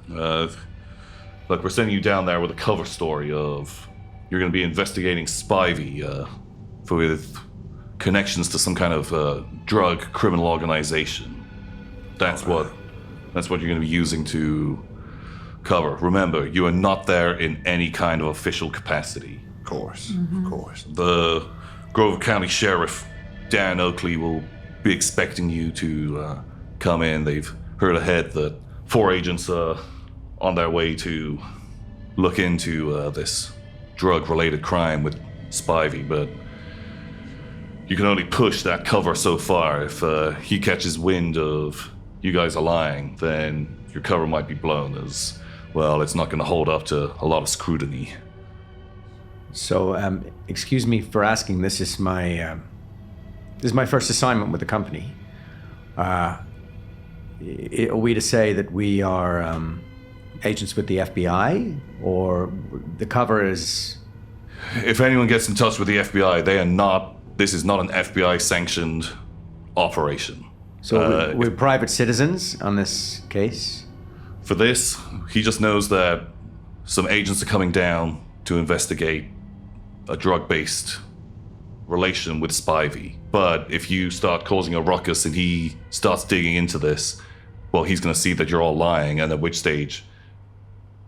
Look, we're sending you down there with a cover story of you're going to be investigating Spivey with connections to some kind of drug criminal organization. That's what you're going to be using to cover. Remember, you are not there in any kind of official capacity. Of course. The Grover County Sheriff, Dan Oakley, will be expecting you to come in. They've heard ahead that 4 agents are on their way to look into this drug-related crime with Spivey, but you can only push that cover so far. If he catches wind of you guys are lying, then your cover might be blown as, well, it's not going to hold up to a lot of scrutiny. So, excuse me for asking. This is my first assignment with the company. Are we to say that we are agents with the FBI, or the cover is? If anyone gets in touch with the FBI, they are not. This is not an FBI-sanctioned operation. So we're private citizens on this case. For this, he just knows that some agents are coming down to investigate a drug-based relation with Spivey. But if you start causing a ruckus and he starts digging into this, well, he's going to see that you're all lying, and at which stage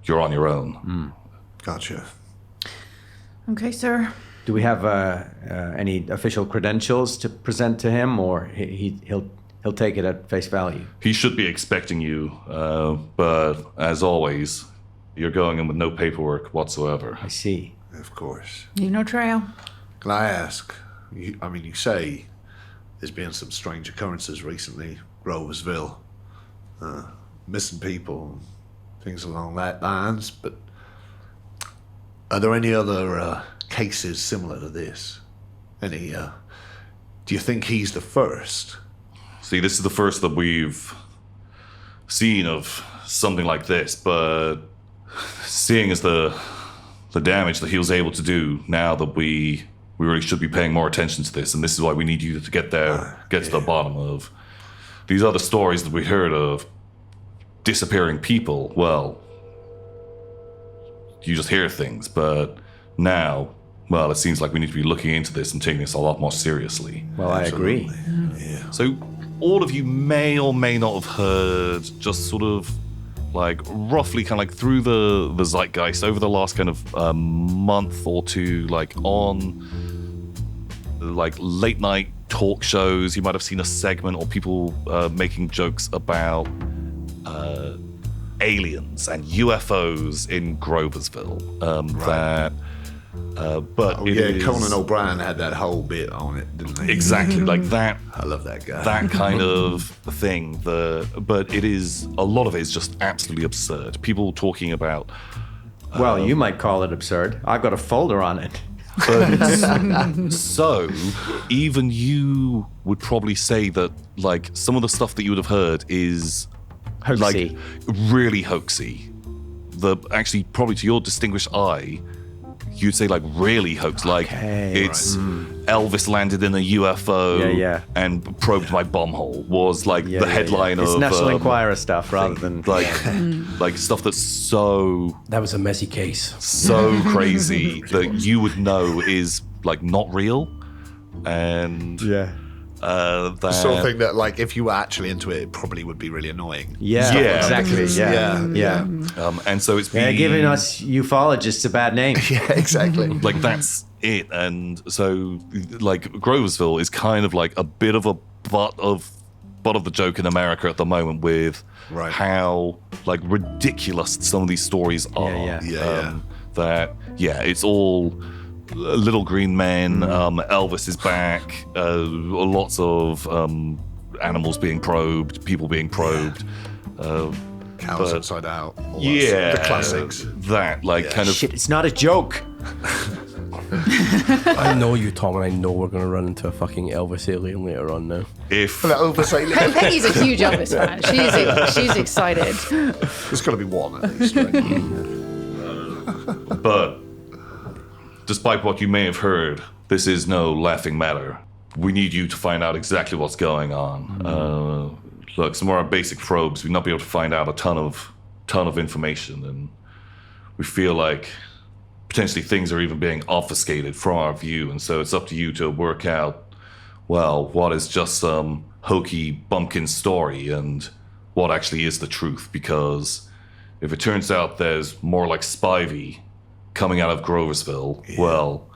you're on your own. Gotcha. Okay, sir. Do we have any official credentials to present to him, or he'll take it at face value? He should be expecting you, but as always, you're going in with no paperwork whatsoever. I see. Of course. Leave no trail. Can I ask? You say there's been some strange occurrences recently, Groversville, missing people, things along that lines, but are there any other cases similar to this? Any, do you think he's the first? See, this is the first that we've seen of something like this, but seeing as the damage that he was able to do, now that we really should be paying more attention to this, and this is why we need you to get to the bottom of these other stories that we heard of disappearing people. Well, you just hear things, but now, well, it seems like we need to be looking into this and taking this a lot more seriously. Well, I agree. Yeah. So, all of you may or may not have heard, just sort of like roughly kind of like through the zeitgeist over the last kind of month or two, like on like late night talk shows, you might have seen a segment or people making jokes about aliens and UFOs in Groversville. Conan O'Brien had that whole bit on it, didn't he? Exactly, like that. I love that guy. That kind of thing. But it is, a lot of it is just absolutely absurd. People talking about. Well, you might call it absurd. I've got a folder on it. So, even you would probably say that, like, some of the stuff that you would have heard is Hoaxy. like really hoaxy. Actually, probably to your distinguished eye, you'd say like really hoax. Like it's Elvis landed in a UFO and probed my bumhole was like the headline of it's National Enquirer stuff rather than like stuff that's so That was a messy case. so crazy that you would know is like not real, and The sort of thing that, like, if you were actually into it, it probably would be really annoying. Yeah, exactly. Yeah. and so it's been Giving us ufologists a bad name. Yeah, exactly. like that's it. And so, like, Groversville is kind of like a bit of a butt of the joke in America at the moment with how like ridiculous some of these stories are. It's all little green men. Elvis is back. Lots of animals being probed, people being probed. Cows upside out. All Yeah, the classics. That kind of Shit, it's not a joke. I know you, Tom, and I know we're going to run into a fucking Elvis alien later on now. if Peggy's a huge Elvis fan. She's excited. There's got to be one at least, right? But despite what you may have heard, this is no laughing matter. We need you to find out exactly what's going on. Look, some of our basic probes, we've not been able to find out a ton of information, and we feel like potentially things are even being obfuscated from our view, and so it's up to you to work out, well, what is just some hokey bumpkin story and what actually is the truth, because if it turns out there's more like Spivey coming out of Groversville, well,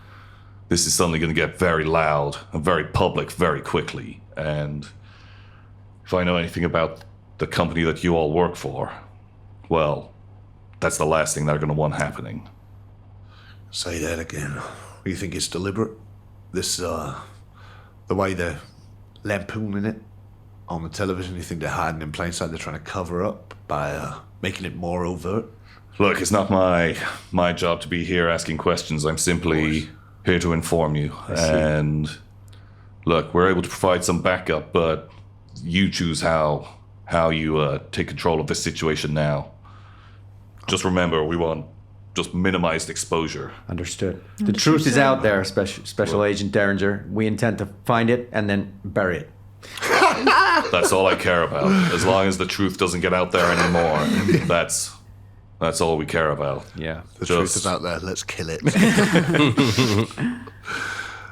this is suddenly going to get very loud and very public very quickly. And if I know anything about the company that you all work for, well, that's the last thing they're going to want happening. Say that again. You think it's deliberate? This, the way they're lampooning it on the television, you think they're hiding in plain sight, they're trying to cover up by making it more overt? Look, it's not my job to be here asking questions. I'm simply here to inform you. And look, we're able to provide some backup, but you choose how you take control of this situation now. Just remember, we want just minimized exposure. Understood. The truth is out there, Special Agent Derringer. We intend to find it and then bury it. That's all I care about. As long as the truth doesn't get out there anymore, that's all we care about. Yeah. The truth is out there, let's kill it.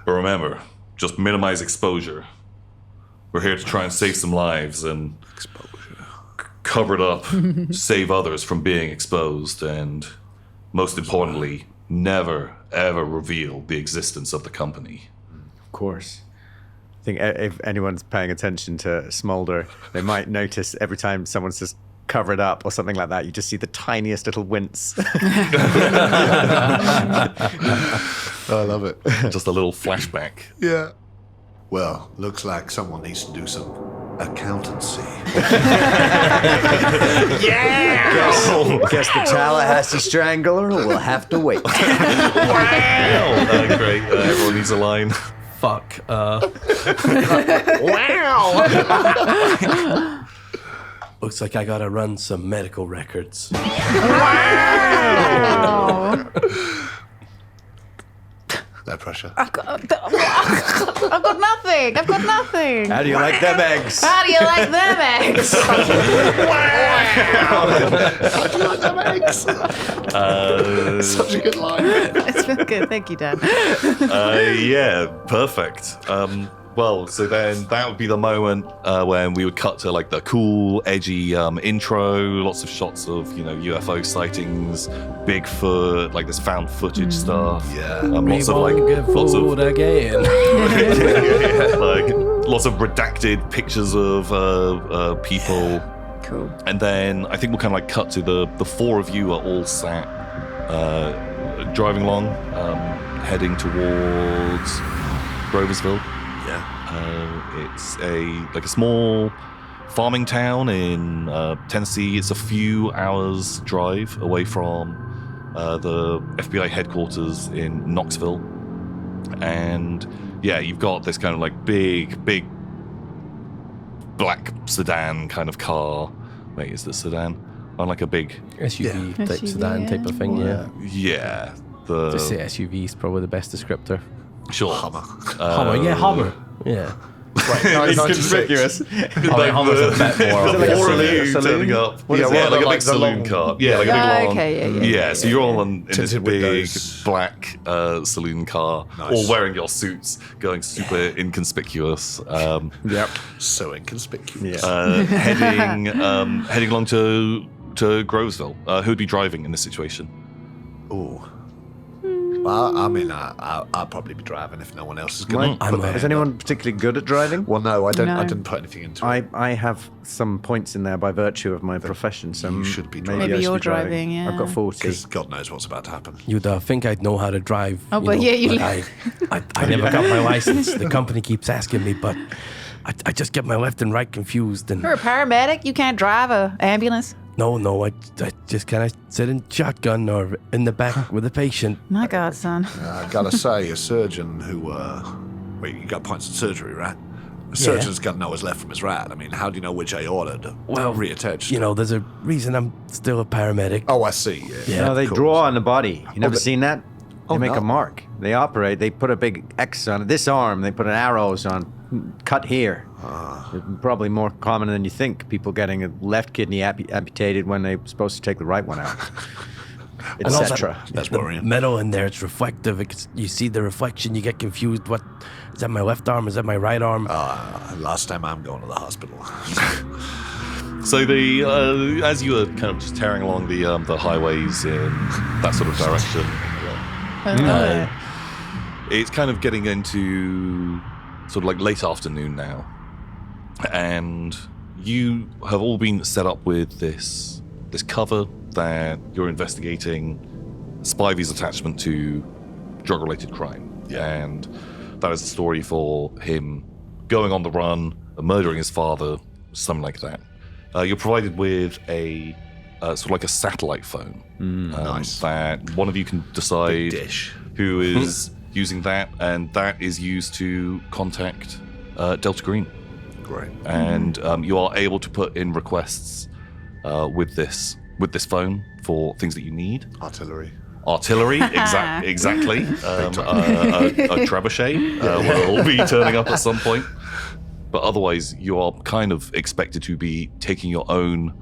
But remember, just minimize exposure. We're here to try and save some lives and cover it up, save others from being exposed, and most importantly, never, ever reveal the existence of the company. Of course. I think if anyone's paying attention to Smolder, they might notice every time someone says cover it up or something like that, you just see the tiniest little wince. I love it. Just a little flashback. Yeah. Well, looks like someone needs to do some accountancy. Guess the Tallahassee Strangler will have to wait. Wow! Great. Everyone needs a line. Fuck. Wow! Looks like I gotta run some medical records. Wow. No pressure. I've got nothing. How do you like them eggs? How do you like them eggs? How do you like them eggs? Such a good line. It's been good. Thank you, Dan. Yeah, perfect. Well, so then that would be the moment when we would cut to like the cool, edgy intro, lots of shots of, UFO sightings, Bigfoot, like this found footage stuff. Yeah. Lots of again. like lots of redacted pictures of people. Cool. And then I think we'll kind of like cut to the four of you are all sat driving along, heading towards Groversville. Yeah. It's a small farming town in Tennessee. It's a few hours drive away from the FBI headquarters in Knoxville. And yeah, you've got this kind of like big black sedan kind of car. Wait, is this sedan? On like a big SUV type SUV, sedan type of thing, yeah. yeah. Just say SUV is probably the best descriptor. Sure. Hummer. Hummer, yeah, Hummer. Yeah. Right, It's 96. conspicuous. Hummer's a bit more. The like a four of saloon? you turning up. What is it? Yeah, like a Like big the saloon long- car. Yeah, like a big Yeah, long. okay, yeah. So you're all in this Tinted big windows. black saloon car, Nice. all wearing your suits, going super inconspicuous. Yep. So inconspicuous. Yeah. Heading along to Groversville. Who'd be driving in this situation? Ooh. Well, I mean, I'll probably be driving if no one else is going to. Is anyone particularly good at driving? Well, no, I don't. No. I didn't put anything into it. I have some points in there by virtue of my profession, so you should be driving. maybe I Maybe should you're be driving. driving, yeah. I've got 40. Because God knows what's about to happen. You'd think I'd know how to drive. Oh, but yeah, you. I never got my license. The company keeps asking me, but I just get my left and right confused. And You're a paramedic. You can't drive a ambulance. no, I just kind of sit in shotgun or in the back with a patient. My God, son. I've got to say, a surgeon who, wait, you got points in surgery, right? A surgeon's got to know his left from his right. I mean, how do you know which aorta to reattach? You know, there's a reason I'm still a paramedic. Oh, I see. Yeah. No, they Cool. draw on the body. You never seen that? They Oh, make no. a mark. They operate. They put a big X on it. This arm, they put an arrows on. Cut here. Probably more common than you think. People getting a left kidney amputated when they're supposed to take the right one out, And also, etc. That's the worrying. metal in there, it's reflective. You see the reflection, you get confused. What is that? My left arm? Is that my right arm? Last time I'm going to the hospital. So the as you were kind of just tearing along the highways in that sort of direction, it's kind of getting into sort of like late afternoon now, and you have all been set up with this cover that you're investigating Spivey's attachment to drug-related crime, and that is a story for him going on the run, murdering his father, something like that. You're provided with a sort of like a satellite phone. Nice. That one of you can decide Big dish. who is using that, and that is used to contact Delta Green. Great. And you are able to put in requests with this phone for things that you need. Artillery. Exactly. A trebuchet will be turning up at some point. But otherwise, you are kind of expected to be taking your own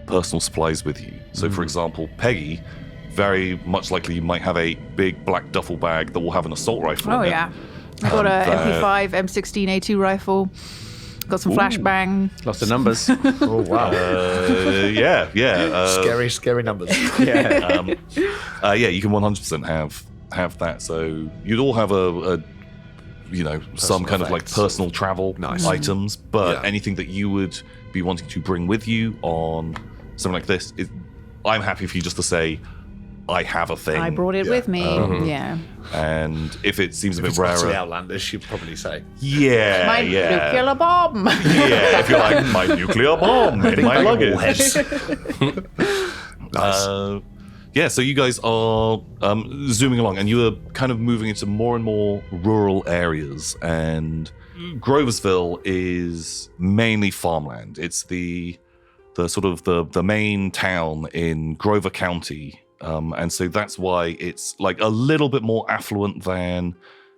personal supplies with you. So, for example, Peggy, very much likely you might have a big black duffel bag that will have an assault rifle Oh, in it. yeah. I got a MP5, M16, A2 rifle. Got some flashbang. Lots of numbers. Oh wow. Scary numbers. Yeah. You can 100% have that. So you'd all have a some kind of like effects. personal travel items, but Yeah. anything that you would be wanting to bring with you on something like this, I'm happy for you just to say, I have a thing. I brought it with me. Yeah. And if it seems a bit It's actually rarer, outlandish, you'd probably say. yeah, Nuclear bomb. yeah. If you're like my nuclear bomb in my luggage. Nice. So you guys are zooming along, and you are kind of moving into more and more rural areas. And Groversville is mainly farmland. It's the sort of the main town in Grover County, and so that's why it's like a little bit more affluent than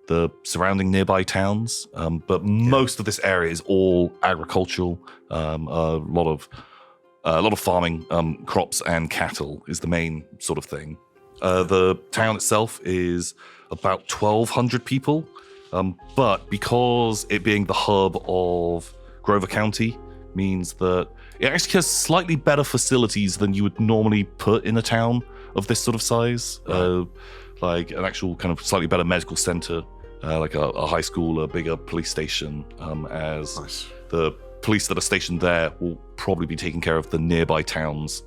the surrounding nearby towns. But most of this area is all agricultural. A lot of farming, crops and cattle is the main sort of thing. The town itself is about 1,200 people, but because it being the hub of Grover County means that it actually has slightly better facilities than you would normally put in a town of this sort of size. Like an actual kind of slightly better medical center, like a high school, a bigger police station, as Nice. the police that are stationed there will probably be taking care of the nearby towns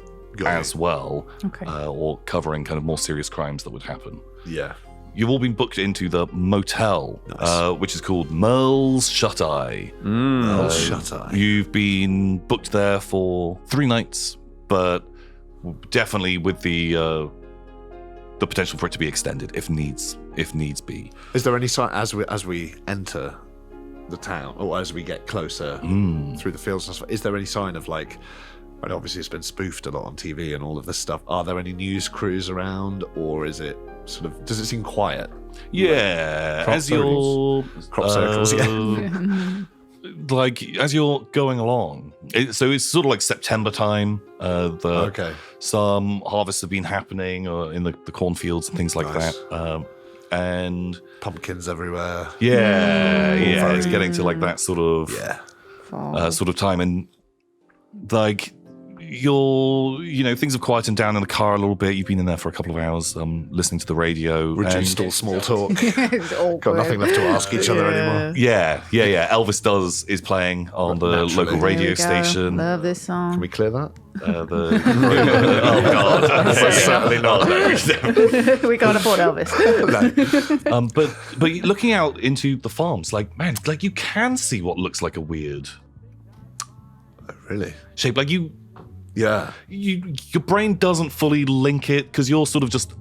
as well, Okay. or covering kind of more serious crimes that would happen. Yeah. You've all been booked into the motel, which is called Merle's Shut Eye. Oh, shut eye. You've been booked there for 3 nights, but definitely with the potential for it to be extended if needs be. Is there any sign as we enter the town, or as we get closer through the fields and stuff, is there any sign of like, and obviously it's been spoofed a lot on TV and all of this stuff, are there any news crews around, or is it sort of, does it seem quiet? Yeah, Crop as you're Crop circles, yeah. like as you're going along, so it's sort of like September time. Okay. Some harvests have been happening in the cornfields and things like Nice. that. And Pumpkins everywhere. it's getting to like that sort of Yeah. Fall. sort of time, and like things have quietened down in the car a little bit. You've been in there for a couple of hours, listening to the radio. Reduced all small talk. It's awkward. Got nothing left to ask each other anymore. Yeah. Elvis is playing on the Naturally. local There radio we go. station. Love this song. Can we clear that? Oh God, Certainly not. We can't afford Elvis. but looking out into the farms, like you can see what looks like a weird Really? shape. Like Yeah. your brain doesn't fully link it because you're sort of just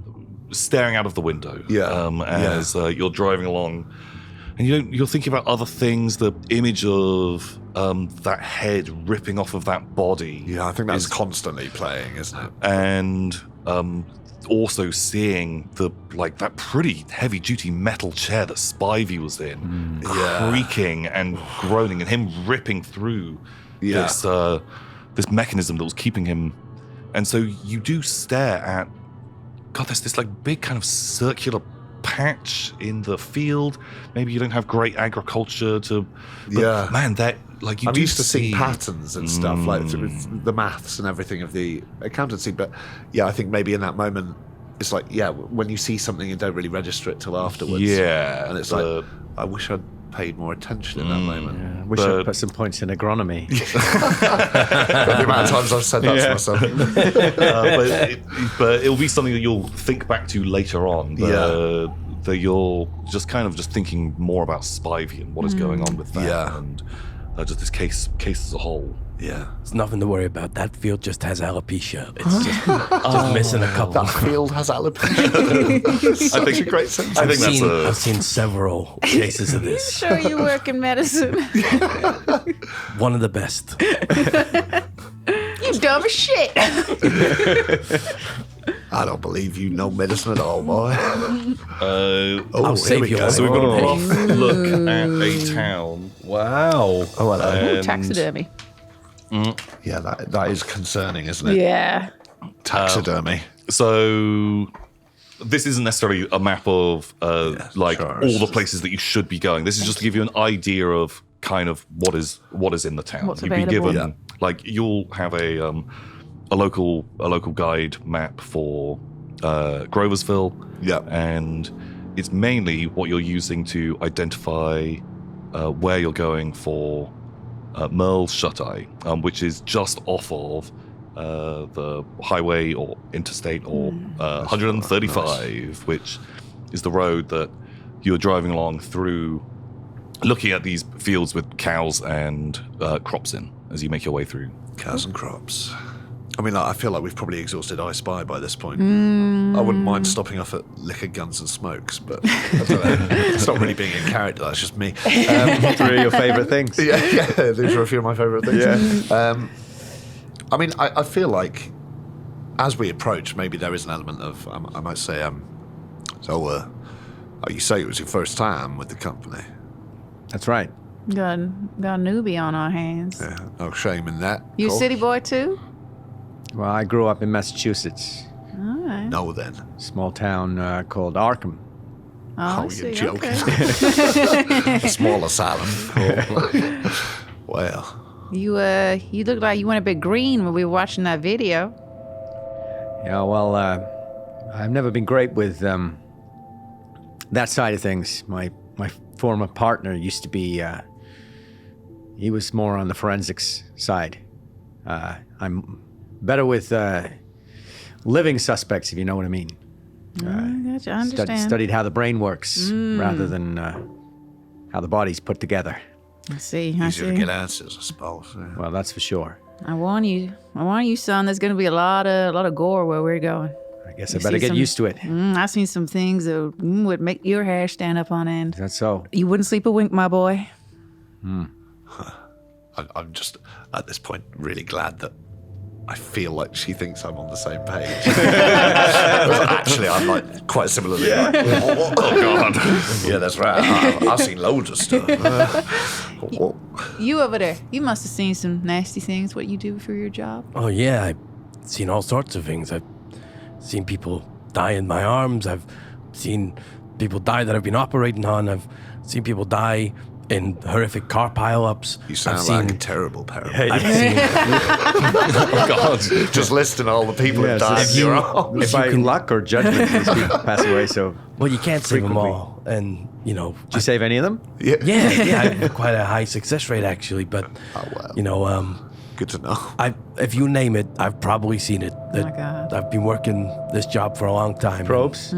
staring out of the window. As you're driving along, and you're thinking about other things. The image of that head ripping off of that body. Yeah, I think that's constantly playing, isn't it? And also seeing that pretty heavy duty metal chair that Spivey was in, creaking and groaning, and him ripping through this mechanism that was keeping him. And so you do stare at, God, there's this big kind of circular patch in the field. Maybe you don't have great agriculture but man, that you I'm do used to see seeing patterns and stuff, like with the maths and everything of the accountancy. But I think maybe in that moment, it's when you see something, you don't really register it till afterwards. Yeah. And it's I wish I'd paid more attention in that moment. Yeah, I wish I'd put some points in agronomy. The amount of times I've said that to myself. but it'll be something that you'll think back to later on. That you're just kind of thinking more about Spivey and what is going on with that, and just this case as a whole. Yeah. There's nothing to worry about. That field just has alopecia. It's just missing a couple. That field has alopecia. Such a great sentence. I think I've seen several cases of this. Sure, you work in medicine. One of the best. You dumb as shit. I don't believe you know medicine at all, boy. I'll save you. So we've got a rough look at a town. Wow. Oh, hello. Ooh, taxidermy. Yeah, that is concerning, isn't it? Yeah. Taxidermy. So this isn't necessarily a map of all the places that you should be going. This is just to give you an idea of kind of what is in the town. What's You'd be available. given you'll have a local guide map for Groversville. Yeah. And it's mainly what you're using to identify where you're going for Merle's Shut-Eye, which is just off of the highway or interstate or 135, which is the road that you're driving along through, looking at these fields with cows and crops in as you make your way through. Cows and crops. I mean, I feel like we've probably exhausted I Spy by this point. I wouldn't mind stopping off at liquor, guns and smokes, but I don't know. It's not really being in character, that's just me. Three of your favourite things. Yeah, these are a few of my favourite things. Yeah. I mean, I feel like as we approach, maybe there is an element of, I might say, you say it was your first time with the company. That's right. Got a newbie on our hands. Yeah, no shame in that. You a Cool. city boy too? Well, I grew up in Massachusetts, All right. No, then. small town called Arkham. I you're see. joking. Okay. A small asylum. Cool. Well. You look like you went a bit green when we were watching that video. Yeah, well, I've never been great with that side of things. My former partner used to be, he was more on the forensics side. I'm better with living suspects, if you know what I mean. Gotcha, I understand. Studied how the brain works rather than how the body's put together. I see. Easier to get answers, I suppose. Yeah. Well, that's for sure. I warn you, son. There's gonna be a lot of gore where we're going. I guess I You better see get some- used to it. I've seen some things that would make your hair stand up on end. Is that so? You wouldn't sleep a wink, my boy. I'm just, at this point, really glad that I feel like she thinks I'm on the same page. Actually, I'm like quite similarly. Like, oh God. Yeah, that's right. I've seen loads of stuff. You over there, you must have seen some nasty things. What you do for your job? Oh yeah, I've seen all sorts of things. I've seen people die in my arms. I've seen people die that I've been operating on. I've seen people die in horrific car pileups. You sound I've like seen, a terrible paramedic. I've seen Oh, God. Just listing all the people who Yes, died if in your arms. If by luck or judgment, these people pass away. So, well, you can't save them Frequently. all, and you know. did you save any of them? Yeah. Yeah, I have quite a high success rate actually, but wow. you know, Good to know. if you name it, I've probably seen it. my God. I've been working this job for a long time. Probes,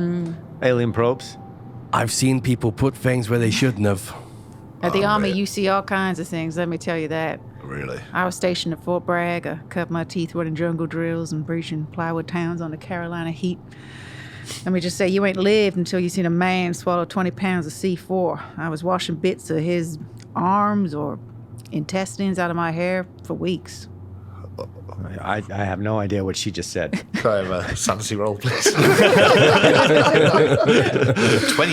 alien probes. I've seen people put things where they shouldn't have. At the Army, you see all kinds of things, let me tell you that. Really? I was stationed at Fort Bragg. I cut my teeth running jungle drills and breaching plywood towns on the Carolina heat. Let me just say, you ain't lived until you seen a man swallow 20 pounds of C4. I was washing bits of his arms or intestines out of my hair for weeks. I have no idea what she just said. Can I have a sanity roll, please? 20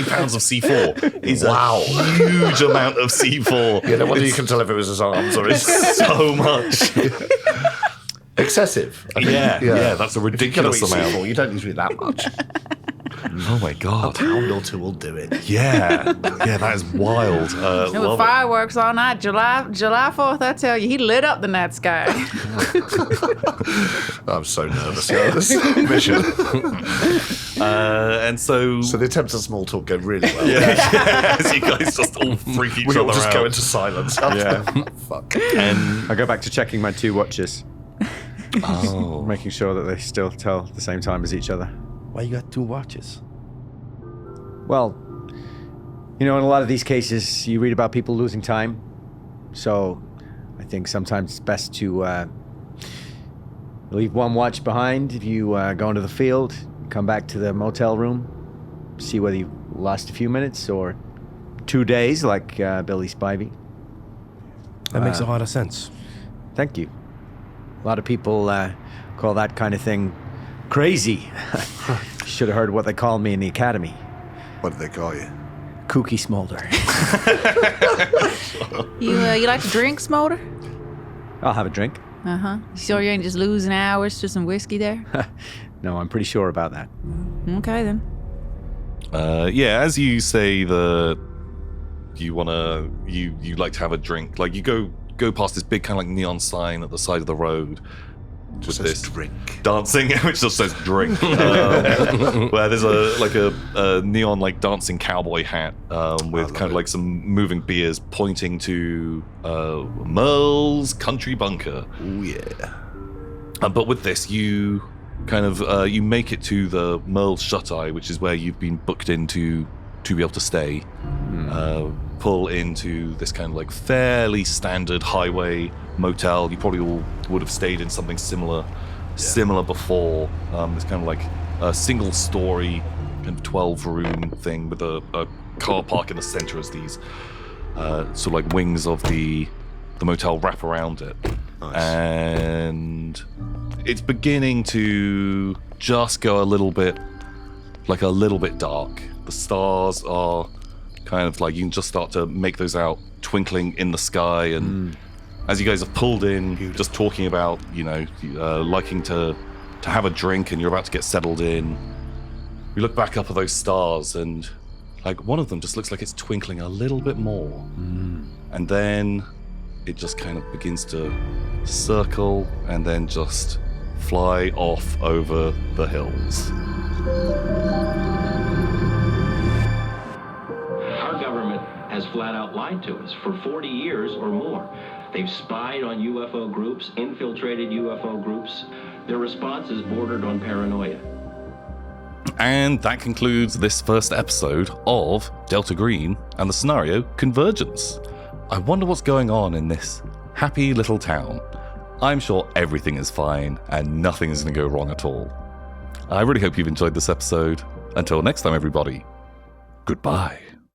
pounds of C4 is a huge amount of C4. Yeah, no wonder you can tell if it was his arms or his... So much. Excessive. I think. Yeah, that's a If you're ridiculous gonna eat amount. C4, you don't need to eat that much. Oh my God. Pound or two will do it. Yeah, that is wild. There were Love it. fireworks all night. July 4th, I tell you, he lit up the night sky. I'm so nervous about this mission. And so So the attempts at small talk go really well. as you guys just all freak each We all other just out. go into silence. Yeah. Fuck. And I go back to checking my 2 watches, oh, making sure that they still tell the same time as each other. Why you got 2 watches? Well, you know, in a lot of these cases, you read about people losing time. So I think sometimes it's best to leave one watch behind if you go into the field, come back to the motel room, see whether you lost a few minutes or 2 days like Billy Spivey. That makes a lot of sense. Thank you. A lot of people call that kind of thing crazy. Should have heard what they called me in the academy. What did they call you? Kooky Smolder. You like to drink, Smolder? I'll have a drink. Uh-huh. You sure you ain't just losing hours to some whiskey there? No, I'm pretty sure about that. Okay, then. yeah, as you say that you wanna you like to have a drink, like you go past this big kind of like neon sign at the side of the road with says this drink. dancing, which just says drink. Where there's a neon like dancing cowboy hat with kind of like some moving beers pointing to Merle's Country Bunker. Oh yeah. But with this, you kind of you make it to the Merle's Shut Eye, which is where you've been booked into to be able to stay. Pull into this kind of like fairly standard highway motel. You probably all would have stayed in something similar before. This kind of like a single story kind of 12-room thing with a car park in the center as these sort of like wings of the motel wrap around it. Nice. And it's beginning to just go a little bit dark. The stars are kind of like, you can just start to make those out twinkling in the sky. And as you guys have pulled in, just talking about, you know, liking to have a drink and you're about to get settled in, we look back up at those stars and like one of them just looks like it's twinkling a little bit more. And then it just kind of begins to circle and then just fly off over the hills. Our government has flat out lied to us for 40 years or more. They've spied on UFO groups, infiltrated UFO groups. Their response is bordered on paranoia. And that concludes this first episode of Delta Green and the scenario Convergence. I wonder what's going on in this happy little town. I'm sure everything is fine and nothing is going to go wrong at all. I really hope you've enjoyed this episode. Until next time, everybody, goodbye.